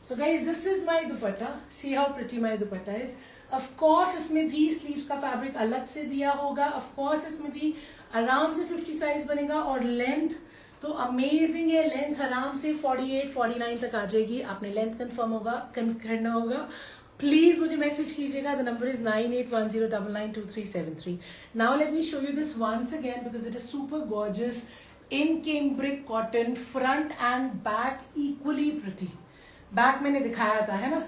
So guys, this is my dupatta. See how pretty my dupatta is. Of course इसमें भी sleeves का fabric अलग से दिया होगा. Of course इसमें भी आराम से 50 साइज बनेगा. और लेंथ तो अमेजिंग है. लेंथ आराम से 48-49 तक आ जाएगी. आपने लेंथ कंफर्म करना होगा. प्लीज मुझे मैसेज कीजिएगा. The number is 9810992373. Now let me show you this once again because it is super gorgeous in cambric cotton. Front and back equally pretty. Back मैंने दिखाया था है ना.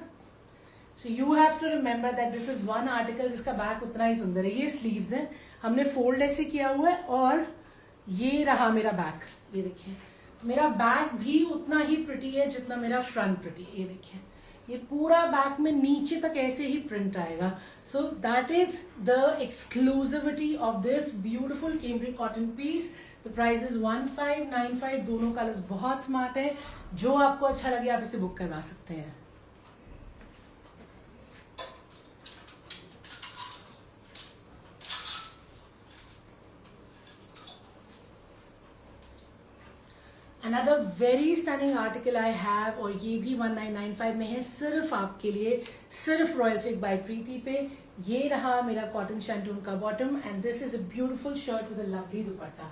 So you have to remember that this is one article जिसका back उतना ही सुंदर है. ये स्लीव्स है, हमने फोल्ड ऐसे किया हुआ है. और ये रहा मेरा बैक. ये देखिए मेरा बैक भी उतना ही प्रिटी है जितना मेरा फ्रंट प्रिटी. ये देखिए ये पूरा बैक में नीचे तक ऐसे ही प्रिंट आएगा. So that is the exclusivity of this beautiful cambric cotton piece. The price is 1595. दोनों कलर्स बहुत स्मार्ट है. जो आपको अच्छा लगे आप इसे बुक करवा सकते हैं. Another very stunning article I have और ये भी 1995 में है सिर्फ आपके लिए, सिर्फ रॉयल चिक बाय प्रीति पे. ये रहा मेरा कॉटन शैंटून का bottom and this is a beautiful shirt with a lovely dupatta.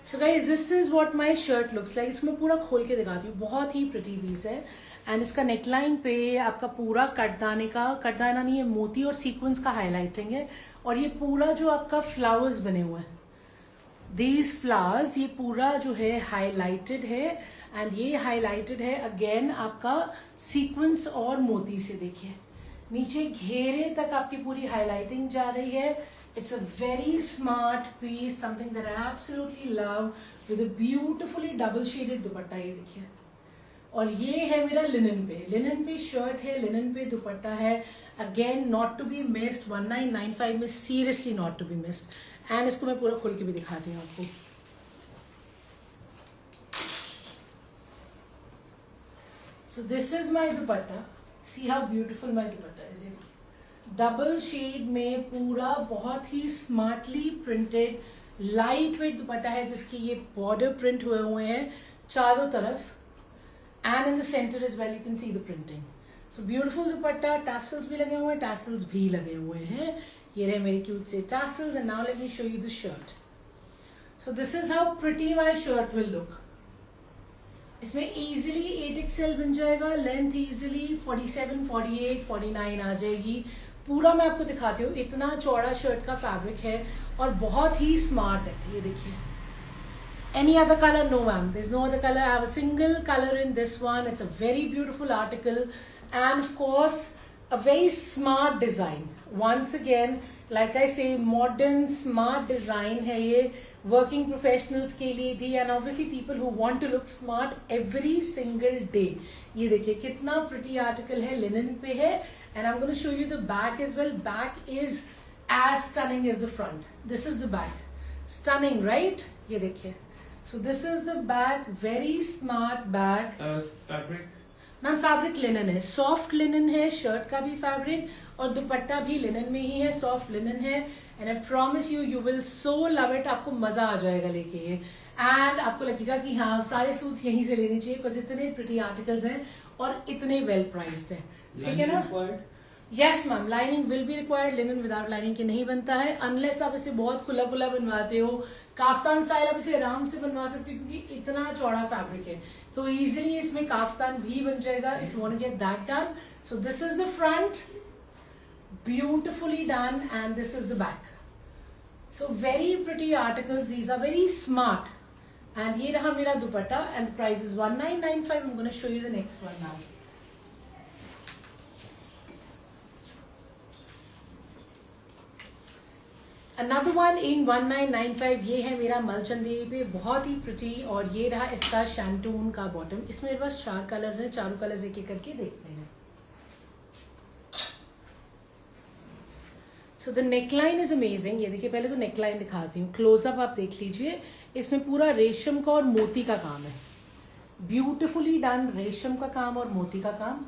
So guys this is what my shirt looks like. इसमें पूरा खोल के दिखाती हूँ. बहुत ही प्रिटी पीस है एंड इसका नेकलाइन पे आपका पूरा कटदाना नहीं है, मोती और सीक्वेंस का हाईलाइटिंग है. और ये पूरा जो आपका फ्लावर्स बने हुए हैं, दीज फ्लावर्स, ये पूरा जो है हाईलाइटेड है. एंड ये हाईलाइटेड है अगेन आपका सीक्वेंस और मोती से. देखिए नीचे घेरे तक आपकी पूरी हाईलाइटिंग जा रही है. It's a very smart piece, something that I absolutely love with a beautifully double shaded dupatta. ये देखिए और ये है मेरा लिनन पे. लिनन पे शर्ट है, लिनन पे दुपट्टा है. Again not to be missed. 1995 में seriously not to be missed. And इसको मैं पूरा खोल के भी दिखाती हूँ आपको. So this is my dupatta. See how beautiful my dupatta is. Double shade में पूरा बहुत ही smartly printed light wait dupatta है जिसकी ये बॉर्डर प्रिंट हुए हैं चारों तरफ. And in the centre is well you can see the printing. So beautiful dupatta. Tassels भी लगे हुए हैं, टैसल्स भी लगे हुए हैं. ये रहे मेरे क्यूट से tassels and now let me show you the shirt. So this is how pretty my shirt will look. इसमें easily 8XL बन जाएगा. लेंथ easily 47, 48, 49 आ जाएगी. पूरा मैं आपको दिखाती हूँ. इतना चौड़ा शर्ट का फैब्रिक है और बहुत ही स्मार्ट है. ये देखिए. Any other color? No ma'am. There's no other color. I have a single color in this one. It's a very beautiful article and of course a very smart design. Once again, like I say, modern smart design है ये working professionals के लिए भी and obviously people who want to look smart every single day. ये देखिए कितना pretty article है, linen पे है. And I'm going to show you the back as well. Back is as stunning as the front. This is the back. Stunning, right? ये देखिए. So this is the back. Very smart back. Fabric. Ma'am fabric linen है, soft linen है. Shirt का भी fabric और दुपट्टा भी linen में ही है, सॉफ्ट लिनन है. And I promise you you will so love it. आपको मजा आ जाएगा लेके ये. एंड आपको लगेगा कि हाँ सारे सूट्स यहीं से लेने चाहिए बिकॉज इतने प्रिटी आर्टिकल्स हैं और इतने वेल प्राइस्ड है. ठीक है ना. Yes ma'am lining will be required. Linen without lining के नहीं बनता है अनलेस आप इसे बहुत खुला खुला बनवाते हो. काफ्तान स्टाइल आप इसे आराम से बनवा सकते हो क्योंकि इतना चौड़ा फैब्रिक है तो इजीली इसमें काफ्तान भी बन जाएगा if you want to get that done. So this is the front, beautifully done, and this is the back. So very pretty articles. These are very smart. And ये रहा मेरा dupatta and price is 1995. I am gonna show you the next one now. Another one in 1995. ये है मेरा मलचंदेरी पे, बहुत ही pretty. और ये रहा इसका शैंटून का बॉटम. इसमें मेरे पास 4 कलर्स हैं. चारों कलर्स एक एक करके देखते हैं. So the neckline is amazing. ये देखिए, पहले तो नेकलाइन दिखाती हूँ, क्लोजअप आप देख लीजिए। इसमें पूरा रेशम का और मोती का काम है, ब्यूटिफुली डन रेशम का काम और मोती का काम।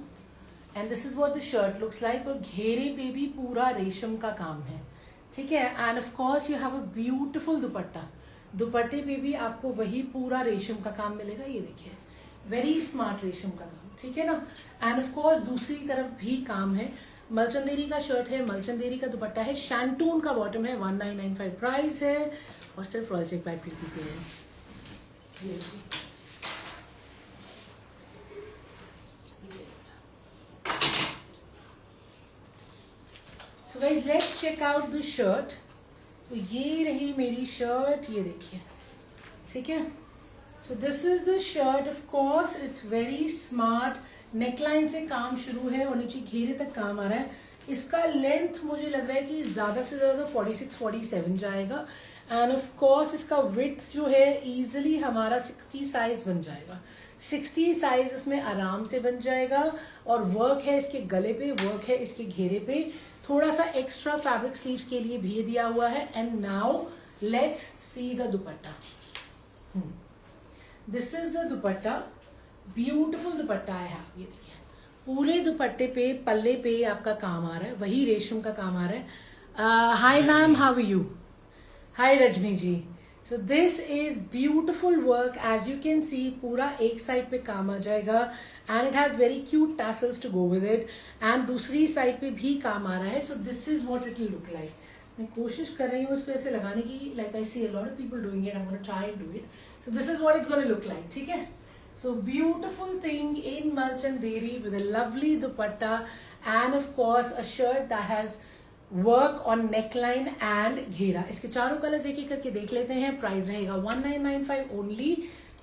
And this is what the shirt looks like. और घेरे पे भी पूरा रेशम का काम है, ठीक है। And of course you have a beautiful दुपट्टा। दुपट्टे पे भी आपको वही पूरा रेशम का काम मिलेगा। ये देखिए, वेरी स्मार्ट रेशम का काम, ठीक है ना। एंड ऑफ कोर्स दूसरी तरफ भी काम है। मलचंदेरी का शर्ट है, मलचंदेरी का दुपट्टा है, शैंटून का बॉटम है, 1995 प्राइस है और सिर्फ रॉयल चेक बाय प्रीति पे है। ये so guys let's check out the shirt. तो ये रही मेरी शर्ट, ये देखिए, ठीक है। So this is the shirt. Of course it's very smart. Neckline से काम शुरू है और नीचे घेरे तक काम आ रहा है। इसका लेंथ मुझे लग रहा है कि ज्यादा से ज्यादा 46-47 जाएगा। एंड ऑफ कोर्स इसका विड्थ जो है इजीली हमारा 60 साइज बन जाएगा। 60 साइज इसमें आराम से बन जाएगा। और वर्क है इसके गले पे, वर्क है इसके घेरे पे, थोड़ा सा एक्स्ट्रा फैब्रिक स्लीव्स के लिए भी दिया हुआ है। And now let's see the dupatta. This is the dupatta, beautiful दुपट्टा है। ये देखिए, पूरे दुपट्टे पे पल्ले पे आपका काम आ रहा है, वही रेशम का काम आ रहा है। Hi ma'am, how are you? Hi Rajni ji. So this is beautiful work, as you can see पूरा एक साइड पे काम आ जाएगा। And it has very cute tassels to go with it. And दूसरी साइड पे भी काम आ रहा है। So this is what it will look like. मैं कोशिश कर रही हूँ इसको ऐसे लगाने की, like I see a lot of people doing it, I want to try and do it. So this is what it's gonna look like, ठीक है। So beautiful thing in Malchanderi with a lovely dupatta and of course a shirt that has work on neckline and घेरा। इसके चारों colours एक एक करके देख लेते हैं। प्राइस रहेगा 1995 ओनली।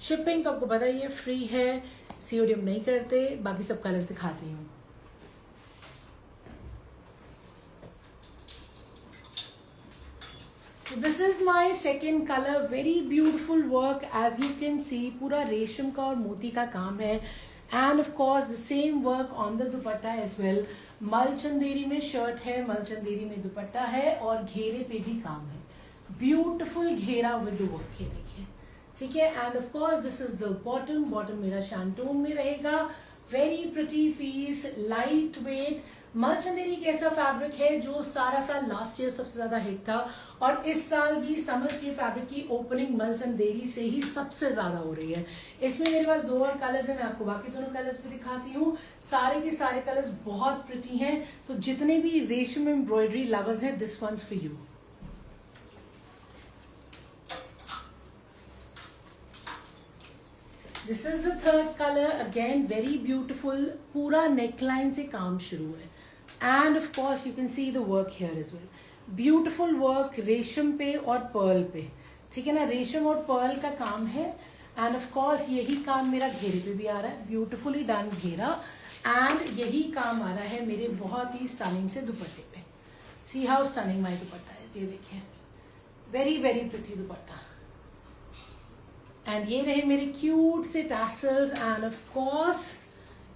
शिपिंग तो आपको पता ही है, फ्री है, सीओडी हम नहीं करते। बाकी सब कलर्स दिखाती हूँ। So this is my second color, very beautiful work, as you can see पूरा रेशम का और मोती का काम है। and of course the same work on the dupatta as well। मलचंदेरी में शर्ट है, मलचंदेरी में दुपट्टा है और घेरे पे भी काम है, ब्यूटिफुल घेरा विद द वर्क। ये देखिए, ठीक है। And of course this is the bottom. Bottom मेरा शैंटून में रहेगा। Very pretty piece, light weight. Malchanderi एक ऐसा फैब्रिक है जो सारा साल लास्ट ईयर सबसे ज्यादा हिट था और इस साल भी समर के फैब्रिक की ओपनिंग मलचंदेरी से ही सबसे ज्यादा हो रही है। इसमें मेरे पास 2 और कलर्स हैं, मैं आपको बाकी दोनों कलर्स भी दिखाती हूँ। सारे के सारे कलर्स बहुत प्रिटी हैं। तो जितने भी रेशम एम्ब्रॉयडरी लवर्स हैं, this one's for you. This is the third colour, again very beautiful. पूरा नेकलाइन से काम शुरू है। And of course you can see the work here as well, beautiful work रेशम पे और पर्ल पे, ठीक है ना। रेशम और पर्ल का काम है। एंड ऑफ कोर्स यही काम मेरा घेरे पे भी आ रहा है, ब्यूटिफुली डन घेरा। एंड यही काम आ रहा है मेरे बहुत ही स्टनिंग से दुपट्टे पे। सी हाउ स्टनिंग माई दुपट्टा है। ये देखिए, very very pretty dupatta. And ये रहे मेरे क्यूट से tassels. And of course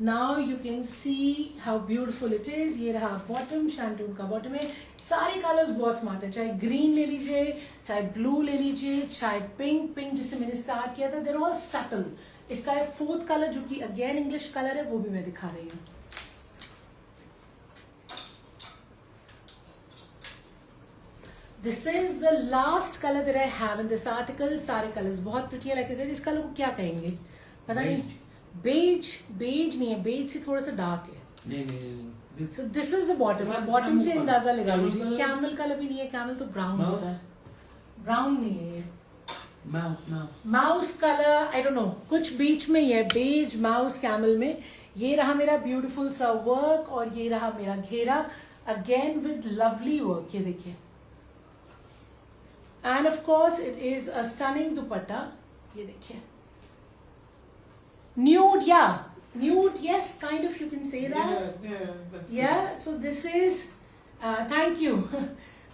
now you can C how beautiful it is. ये रहा बॉटम, शैंटून का बॉटम है। सारे कलर्स बहुत स्मार्ट है, चाहे ग्रीन ले लीजिए, चाहे ब्लू ले लीजिए, चाहे पिंक। पिंक जिससे मैंने स्टार्ट किया था, देयर ऑल सटल। इसका है 4th कलर जो कि अगेन इंग्लिश कलर है, वो भी मैं दिखा रही हूँ। This is the last colour that I have in this article. सारे कलर्स बहुत प्रिटी है। लाइक आई सेड, इस कलर को क्या कहेंगे पता नहीं। बेज, बेज नहीं है, बेज से थोड़ा सा डार्क है। नहीं। सो this is the bottom. Bottom से अंदाजा लगा लीजिए। कैमल कलर भी नहीं है, कैमल तो ब्राउन होता है, ब्राउन नहीं है ये। Mouse colour, I don't know, कुछ बीच में ही है, बेज, माउस, कैमल में। ये रहा मेरा ब्यूटीफुल सा वर्क और ये रहा मेरा घेरा, अगेन विद लवली वर्क। ये देखिए, and of course it is a stunning दुपट्टा। ये देखिए, nude, yeah, nude, yes, kind of, you can say that. Yeah, that's yeah. So this is thank you.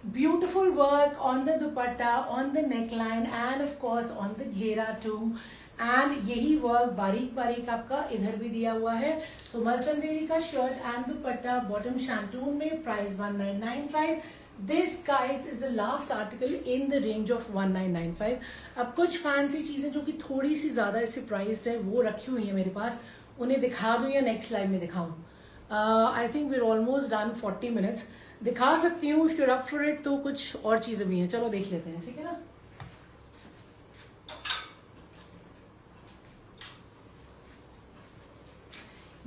Beautiful work on the dupatta, on the neckline and of course on the घेरा too. And यही work बारीक बारीक आपका इधर भी दिया हुआ है. So मलचंदेरी का shirt and dupatta bottom shantoon में, price 1995. This guys is the last article in the range of 1995. अब कुछ फैंसी चीजें जो कि थोड़ी सी ज्यादा इससे प्राइस्ड है वो रखी हुई है मेरे पास, उन्हें दिखा दूं या नेक्स्ट लाइव में दिखाऊं? I think Veer almost done 40 minutes. दिखा सकती हूँ if you up for it. तो कुछ और चीजें भी हैं, चलो देख लेते हैं, ठीक है ना.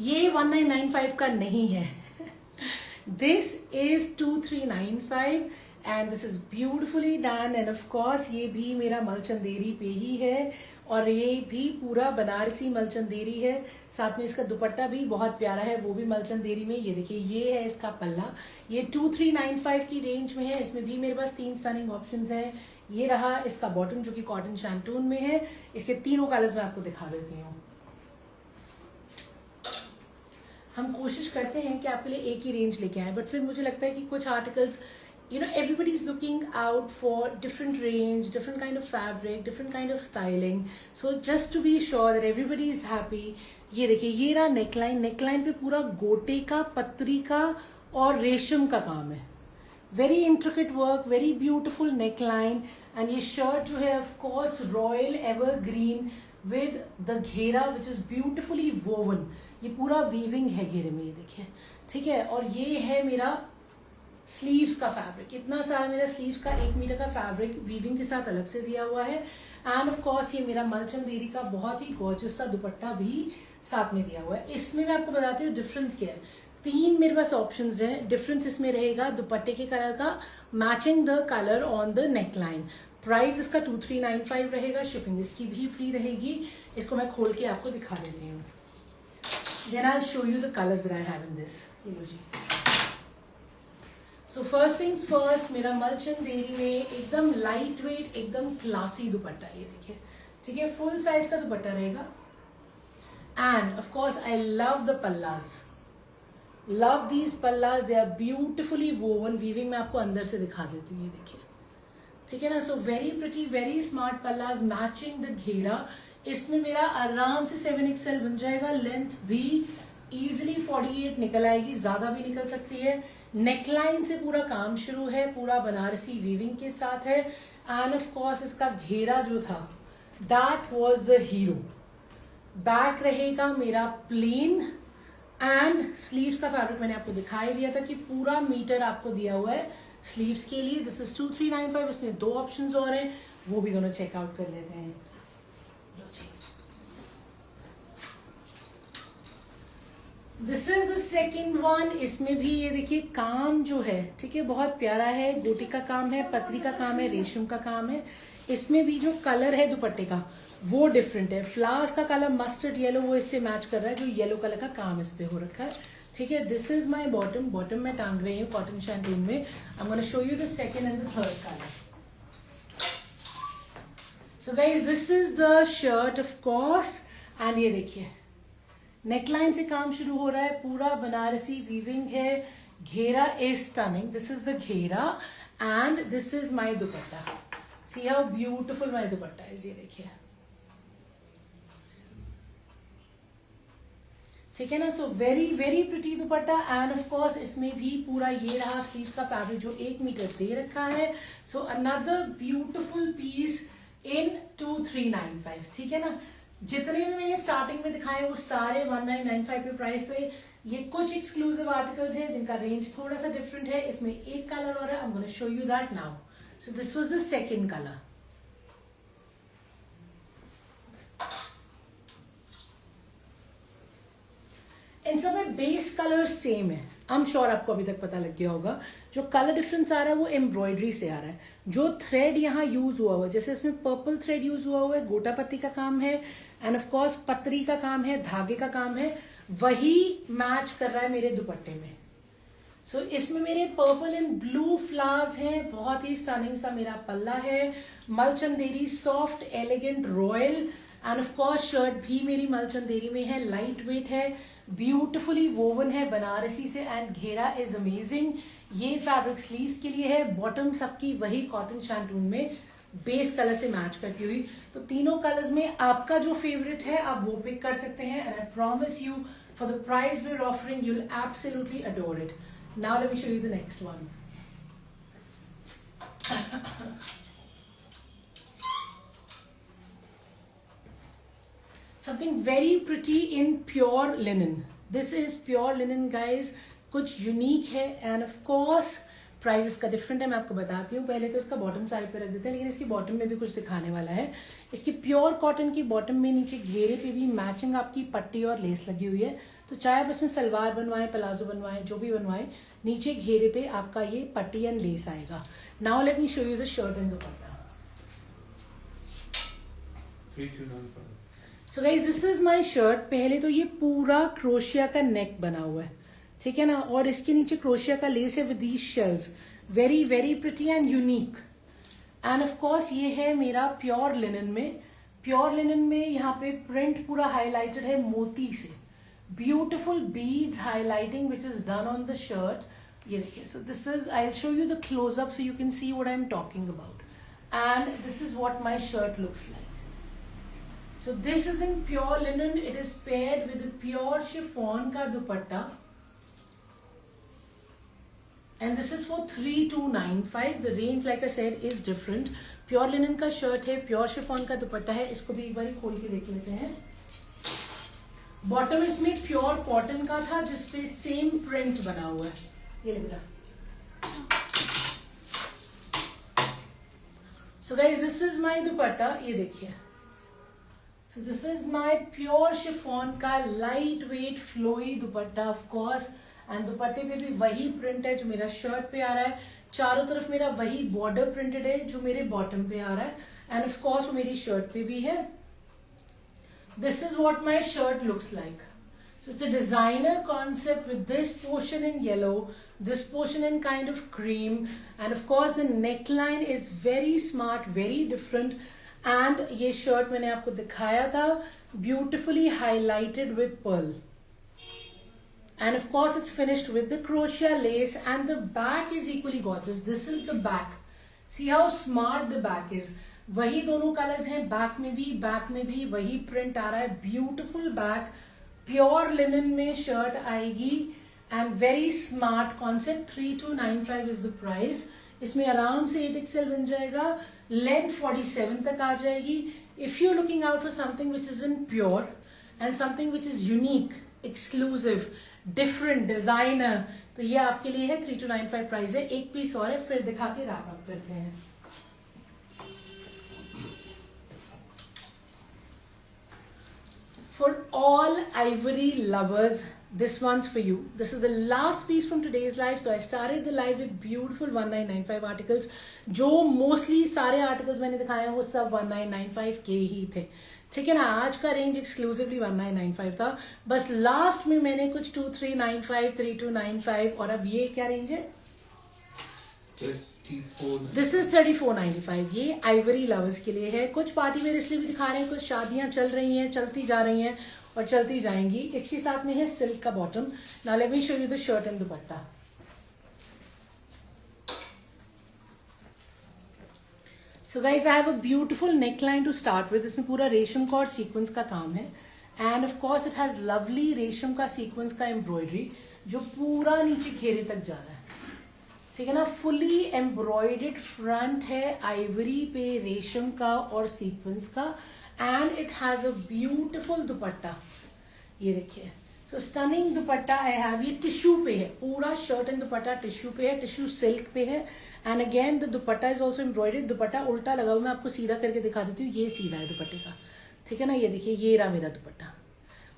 ये 1995 का नहीं है. This is 2395 and this is beautifully done. And of course ये भी मेरा मलचंदेरी पे ही है और ये भी पूरा बनारसी मलचंदेरी है. साथ में इसका दुपट्टा भी बहुत प्यारा है, वो भी मलचंदेरी में. ये देखिए, ये है इसका पल्ला. ये 2395 की रेंज में है. इसमें भी मेरे पास 3 स्टनिंग ऑप्शंस हैं. ये रहा इसका बॉटम जो कि कॉटन शैंटून में है. इसके तीनों कलर्स मैं आपको दिखा देती हूँ. हम कोशिश करते हैं कि आपके लिए एक ही रेंज लेके आए, बट फिर मुझे लगता है कि कुछ articles, you know, everybody is looking out for different range, different kind of fabric, different kind of styling. So just to be sure that everybody is happy, ये देखिए, ये रहा नेकलाइन. नेकलाइन पे पूरा गोटे का, पत्री का और रेशम का काम है. Very intricate work, very beautiful neckline. And ये शर्ट जो है of course royal evergreen with the घेरा विच इज ब्यूटिफुली वोवन. ये पूरा वीविंग है घेरे में, ये देखिए, ठीक है. और ये है मेरा स्लीव्स का फैब्रिक. इतना सारा मेरा स्लीव्स का 1 मीटर का फैब्रिक वीविंग के साथ अलग से दिया हुआ है. एंड ऑफ कोर्स ये मेरा मलचंदेरी का बहुत ही गॉर्जियस सा दुपट्टा भी साथ में दिया हुआ है. इसमें मैं आपको बताती हूँ डिफरेंस क्या है. 3 मेरे पास ऑप्शंस हैं. डिफरेंस इसमें रहेगा दुपट्टे के कलर का, matching the colour on the neckline. Price इसका 2395 रहेगा. शिपिंग इसकी भी फ्री रहेगी. इसको मैं खोल के आपको दिखा देती हूँ. Then I will show you the colours that I have in this. ये लो जी. सो फर्स्ट थिंग्स फर्स्ट, मेरा मलचंदेरी में एकदम लाइट वेट, एकदम क्लासी दुपट्टा. ये देखिए, ठीक है, फुल साइज का दुपट्टा रहेगा. And of course I love the pallas. Love these pallas, they are beautifully woven. Weaving में आपको अंदर से दिखा देती हूँ, ये देखिए, ठीक है ना. So very pretty, very smart pallas matching the ghera. इसमें मेरा आराम से 7XL बन जाएगा. लेंथ भी इजिली 48 निकल आएगी, ज्यादा भी निकल सकती है. नेकलाइन से पूरा काम शुरू है, पूरा बनारसी वीविंग के साथ है. एंड ऑफ कोर्स इसका घेरा जो था that was the hero. Back रहेगा मेरा प्लेन एंड स्लीव्स का फैब्रिक मैंने आपको दिखाई दिया था कि पूरा मीटर आपको दिया हुआ है स्लीव्स के लिए. This is 2395. इसमें 2 ऑप्शंस और हैं, वो भी दोनों चेकआउट कर लेते हैं. This is the second one. इसमें भी ये देखिए काम जो है, ठीक है, बहुत प्यारा है. गोटी का काम है, पत्री का काम है, रेशम का काम है. इसमें भी जो कलर है दुपट्टे का वो डिफरेंट है. फ्लावर्स का कलर मस्टर्ड येलो, वो इससे मैच कर रहा है जो येलो कलर का काम इस पे हो रखा है, ठीक है. This is my bottom. Bottom में टांग रही हूँ कॉटन शैंटून में. आई am gonna show you the second and the third colour. So guys, this is the shirt of course. And ये देखिए, नेकलाइन से काम शुरू हो रहा है, पूरा बनारसी वीविंग है. Ghera is stunning. This is the ghera and this is my dupatta. See how beautiful my dupatta is. ये देखिए, ठीक है ना. So very very pretty dupatta. And of course इसमें भी पूरा ये रहा स्लीव्स का फैब्रिक जो 1 मीटर दे रखा है. सो अनदर ब्यूटिफुल पीस इन 2395, ठीक है ना. जितने भी मैंने स्टार्टिंग में दिखाए वो सारे 1995 पे प्राइस थे. ये कुछ एक्सक्लूसिव आर्टिकल्स हैं जिनका रेंज थोड़ा सा डिफरेंट है. इसमें एक कलर और है. I am gonna show you that now. So this was the second colour. इन सब में बेस कलर सेम है. आई एम श्योर आपको अभी तक पता लग गया होगा. जो कलर डिफरेंस आ रहा है वो एम्ब्रॉयडरी से आ रहा है. जो थ्रेड यहाँ यूज हुआ हुआ है, जैसे इसमें पर्पल थ्रेड यूज हुआ हुआ है, गोटा पत्ती का काम है, एंड ऑफ कोर्स पत्री का काम है, धागे का काम है, वही मैच कर रहा है मेरे दुपट्टे में. सो इसमें मेरे पर्पल एंड ब्लू फ्लावर्स हैं. बहुत ही स्टनिंग सा मेरा पल्ला है. Malchanderi soft elegant royal. And of course shirt भी मेरी मलचंदेरी में है, लाइट वेट है, ब्यूटिफुली वोवन है बनारसी से. And ghera is amazing. ये फैब्रिक स्लीव्स के लिए है, बॉटम सबकी वही कॉटन शैंटून में बेस कलर से मैच करती हुई। तो तीनों कलर्स में आपका जो फेवरेट है आप वो पिक कर सकते हैं, and I promise you for the price we are offering you will absolutely adore it. Now let me show you the next one. Something very pretty in pure linen. This is pure linen guys, कुछ unique है, and of course price इसका different है, मैं आपको बताती हूँ। पहले तो इसका बॉटम साइड पे रख देते हैं, लेकिन इसकी बॉटम में भी कुछ दिखाने वाला है। इसकी प्योर कॉटन की बॉटम में नीचे घेरे पे भी मैचिंग आपकी पट्टी और लेस लगी हुई है। तो चाहे आप इसमें सलवार बनवाएं, प्लाजो बनवाएं, जो भी बनवाएं, नीचे घेरे पे आपका ये पट्टी एंड लेस आएगा। Now let me show you the shirt and dupatta. So guys this is my shirt. पहले तो ये पूरा क्रोशिया का नेक बना हुआ है, ठीक है ना, और इसके नीचे क्रोशिया का लेस है with these shells, very very pretty and unique. And of course ये है मेरा प्योर लिनन में। प्योर लिनन में यहाँ पे प्रिंट पूरा हाईलाइटेड है मोती से, beautiful beads highlighting which is done on the shirt. ये देखिए, सो this is, I will show you the close up so you can see what I am talking about, and this is what my shirt looks like. So this is in pure linen. It is paired with a pure chiffon का दुपट्टा, and this is for 3295. The range, like I said, is different. Pure linen का shirt है, pure chiffon का दुपट्टा है। इसको भी एक बार खोल के देख लेते हैं। बॉटम इसमें प्योर कॉटन का था जिसपे सेम प्रिंट बना हुआ है। ये ले बेटा। So guys, this is my दुपट्टा। ये देखिए, so this is my pure chiffon का light weight flowy dupatta of course, and दुपट्टे पे भी वही प्रिंट है जो मेरा शर्ट पे आ रहा है। चारों तरफ मेरा वही बॉर्डर प्रिंटेड है जो मेरे बॉटम पे आ रहा है, एंड ऑफ कोर्स वो मेरी शर्ट पे भी है। This is what my shirt looks like. So it's a designer concept with this portion in yellow, this portion in kind of cream, and of course the neckline is very smart, very different, and ये shirt मैंने आपको दिखाया था, beautifully highlighted with pearl, and of course it's finished with the crochet lace, and the back is equally gorgeous. This is the back, see how smart the back is। वही दोनों colours हैं, back में भी वही print आ रहा है, beautiful back, pure linen में shirt आएगी, and very smart concept. 3295 is the price. इसमें आराम से 8XL बन जाएगा, लेंथ 47 तक आ जाएगी। If you looking out for something which is in pure and something which is unique, exclusive, different, designer, तो ये आपके लिए है। 3295 प्राइस है। एक पीस और है, फिर दिखा के रैप अप करते हैं। For all ivory lovers, this one's for you. This is the last piece from today's live. So I started the live with beautiful 1995 articles. जो mostly सारे articles मैंने दिखाए हैं वो सब 1995 के ही थे, ठीक है ना। आज का रेंज एक्सक्लूसिवली 1995 था, बस लास्ट में मैंने कुछ 2395, 3295, और अब ये क्या रेंज है? This is 3495। ये आइवरी लवर्स के लिए है। कुछ पार्टी वेयर इसलिए भी दिखा रहे हैं, कुछ शादियां चल रही हैं, चलती जा रही हैं और चलती जाएंगी। इसके साथ में है सिल्क का bottom. Now let me show you the shirt and dupatta. So guys I have a beautiful neckline to start with. इसमें पूरा रेशम का और सीक्वेंस का काम है, and of course it has lovely resham का सीक्वेंस का एम्ब्रॉयडरी जो पूरा नीचे घेरे तक जा रहा है, ठीक है ना। फुली एम्ब्रॉयडर्ड फ्रंट है, आइवरी पे रेशम का और सीक्वेंस का, and it has a beautiful दुपट्टा। ये देखिए, सो स्टनिंग दुपट्टा आई हैव। ये टिश्यू पे है, पूरा शर्ट एंड दुपट्टा टिश्यू पे है, टिश्यू सिल्क पे है, and again the dupatta is also embroidered. दुपट्टा उल्टा लगा हुआ, मैं आपको सीधा करके दिखा देती हूँ। ये सीधा है दुपट्टे का, ठीक है ना। ये देखिए, ये रहा मेरा दुपट्टा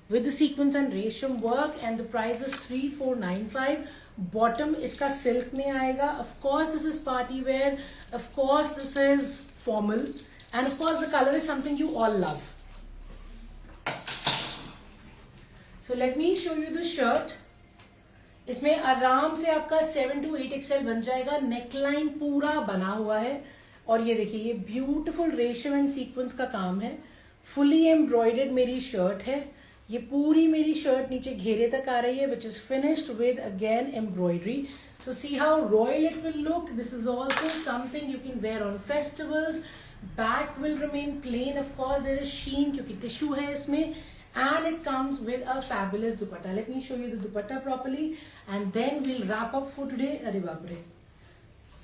with the sequence and रेशम work, and the price is 3495. Bottom इसका सिल्क में आएगा। Of course this is party wear, of course this is formal, and of course the color is something you all love. So let me show you the shirt. इसमें आराम से आपका 7 to 8XL बन जाएगा। Neckline पूरा बना हुआ है, और ये देखिए, ये ब्यूटिफुल रेशम एंड सीक्वेंस का काम है। फुली एम्ब्रॉयडर्ड मेरी शर्ट है। ये पूरी मेरी शर्ट नीचे घेरे तक आ रही है, which is finished with again embroidery. So see how royal it will look. This is also something you can wear on festivals. Back will remain plain. Of course, there is sheen क्योंकि tissue है इसमें. And it comes with a fabulous dupatta. Let me show you the dupatta properly, and then we'll wrap up for today. अरे बाप रे,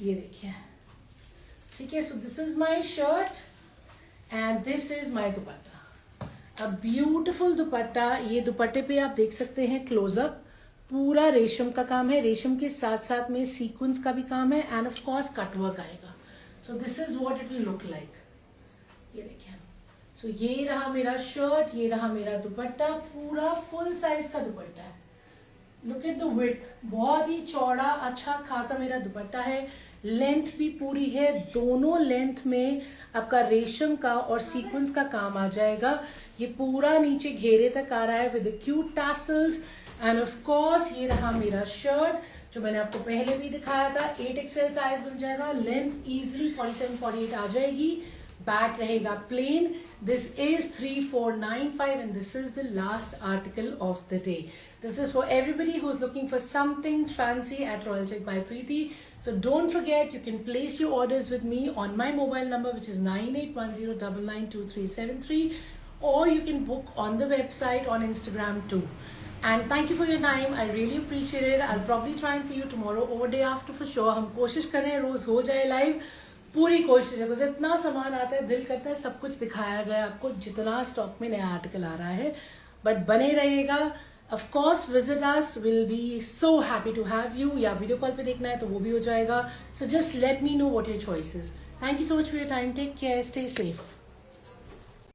ये देखिए, ठीक है. So this is my shirt and this is my dupatta. A beautiful dupatta. ये दुपट्टे पे आप देख सकते हैं close-up. पूरा रेशम का काम है. रेशम के साथ साथ में सीक्वेंस का भी काम है, and of course cut work आएगा. So this is what it will look like. ये देखिए. So ये रहा मेरा शर्ट, ये रहा मेरा दुपट्टा. पूरा फुल साइज का दुपट्टा है. लुक एट द विड्थ, बहुत ही चौड़ा अच्छा खासा मेरा दुपट्टा है. लेंथ भी पूरी है. दोनों लेंथ में आपका रेशम का और सीक्वेंस का काम आ जाएगा. ये पूरा नीचे घेरे तक आ रहा है with cute tassels. And of course ये रहा मेरा शर्ट जो मैंने आपको पहले भी दिखाया था. 8XL साइज बन जाएगा. लेंथ इजिली 47-48 आ जाएगी. बैक रहेगा plain. This is 3495 and this is the last article of the day. This is for everybody who's looking for something fancy at Royal Check by Preeti. So don't forget, you can place your orders with me on my mobile number, which is 9810992373, or you can book on the website on Instagram too. And thank you for your time. I really appreciate it. I'll probably try and see you tomorrow or day after for sure. हम कोशिश कर रहे हैं रोज हो जाए live. पूरी कोशिश है, बस इतना सामान आता है, दिल करता है सब कुछ दिखाया जाए आपको, जितना स्टॉक में नया आर्टिकल आ रहा है. बट बने रहिएगा. Of course visit us, will be so happy to have you. या वीडियो कॉल पे देखना है तो वो भी हो जाएगा. So just let me know what your choices. Thank you so much for your time. Take care, stay safe.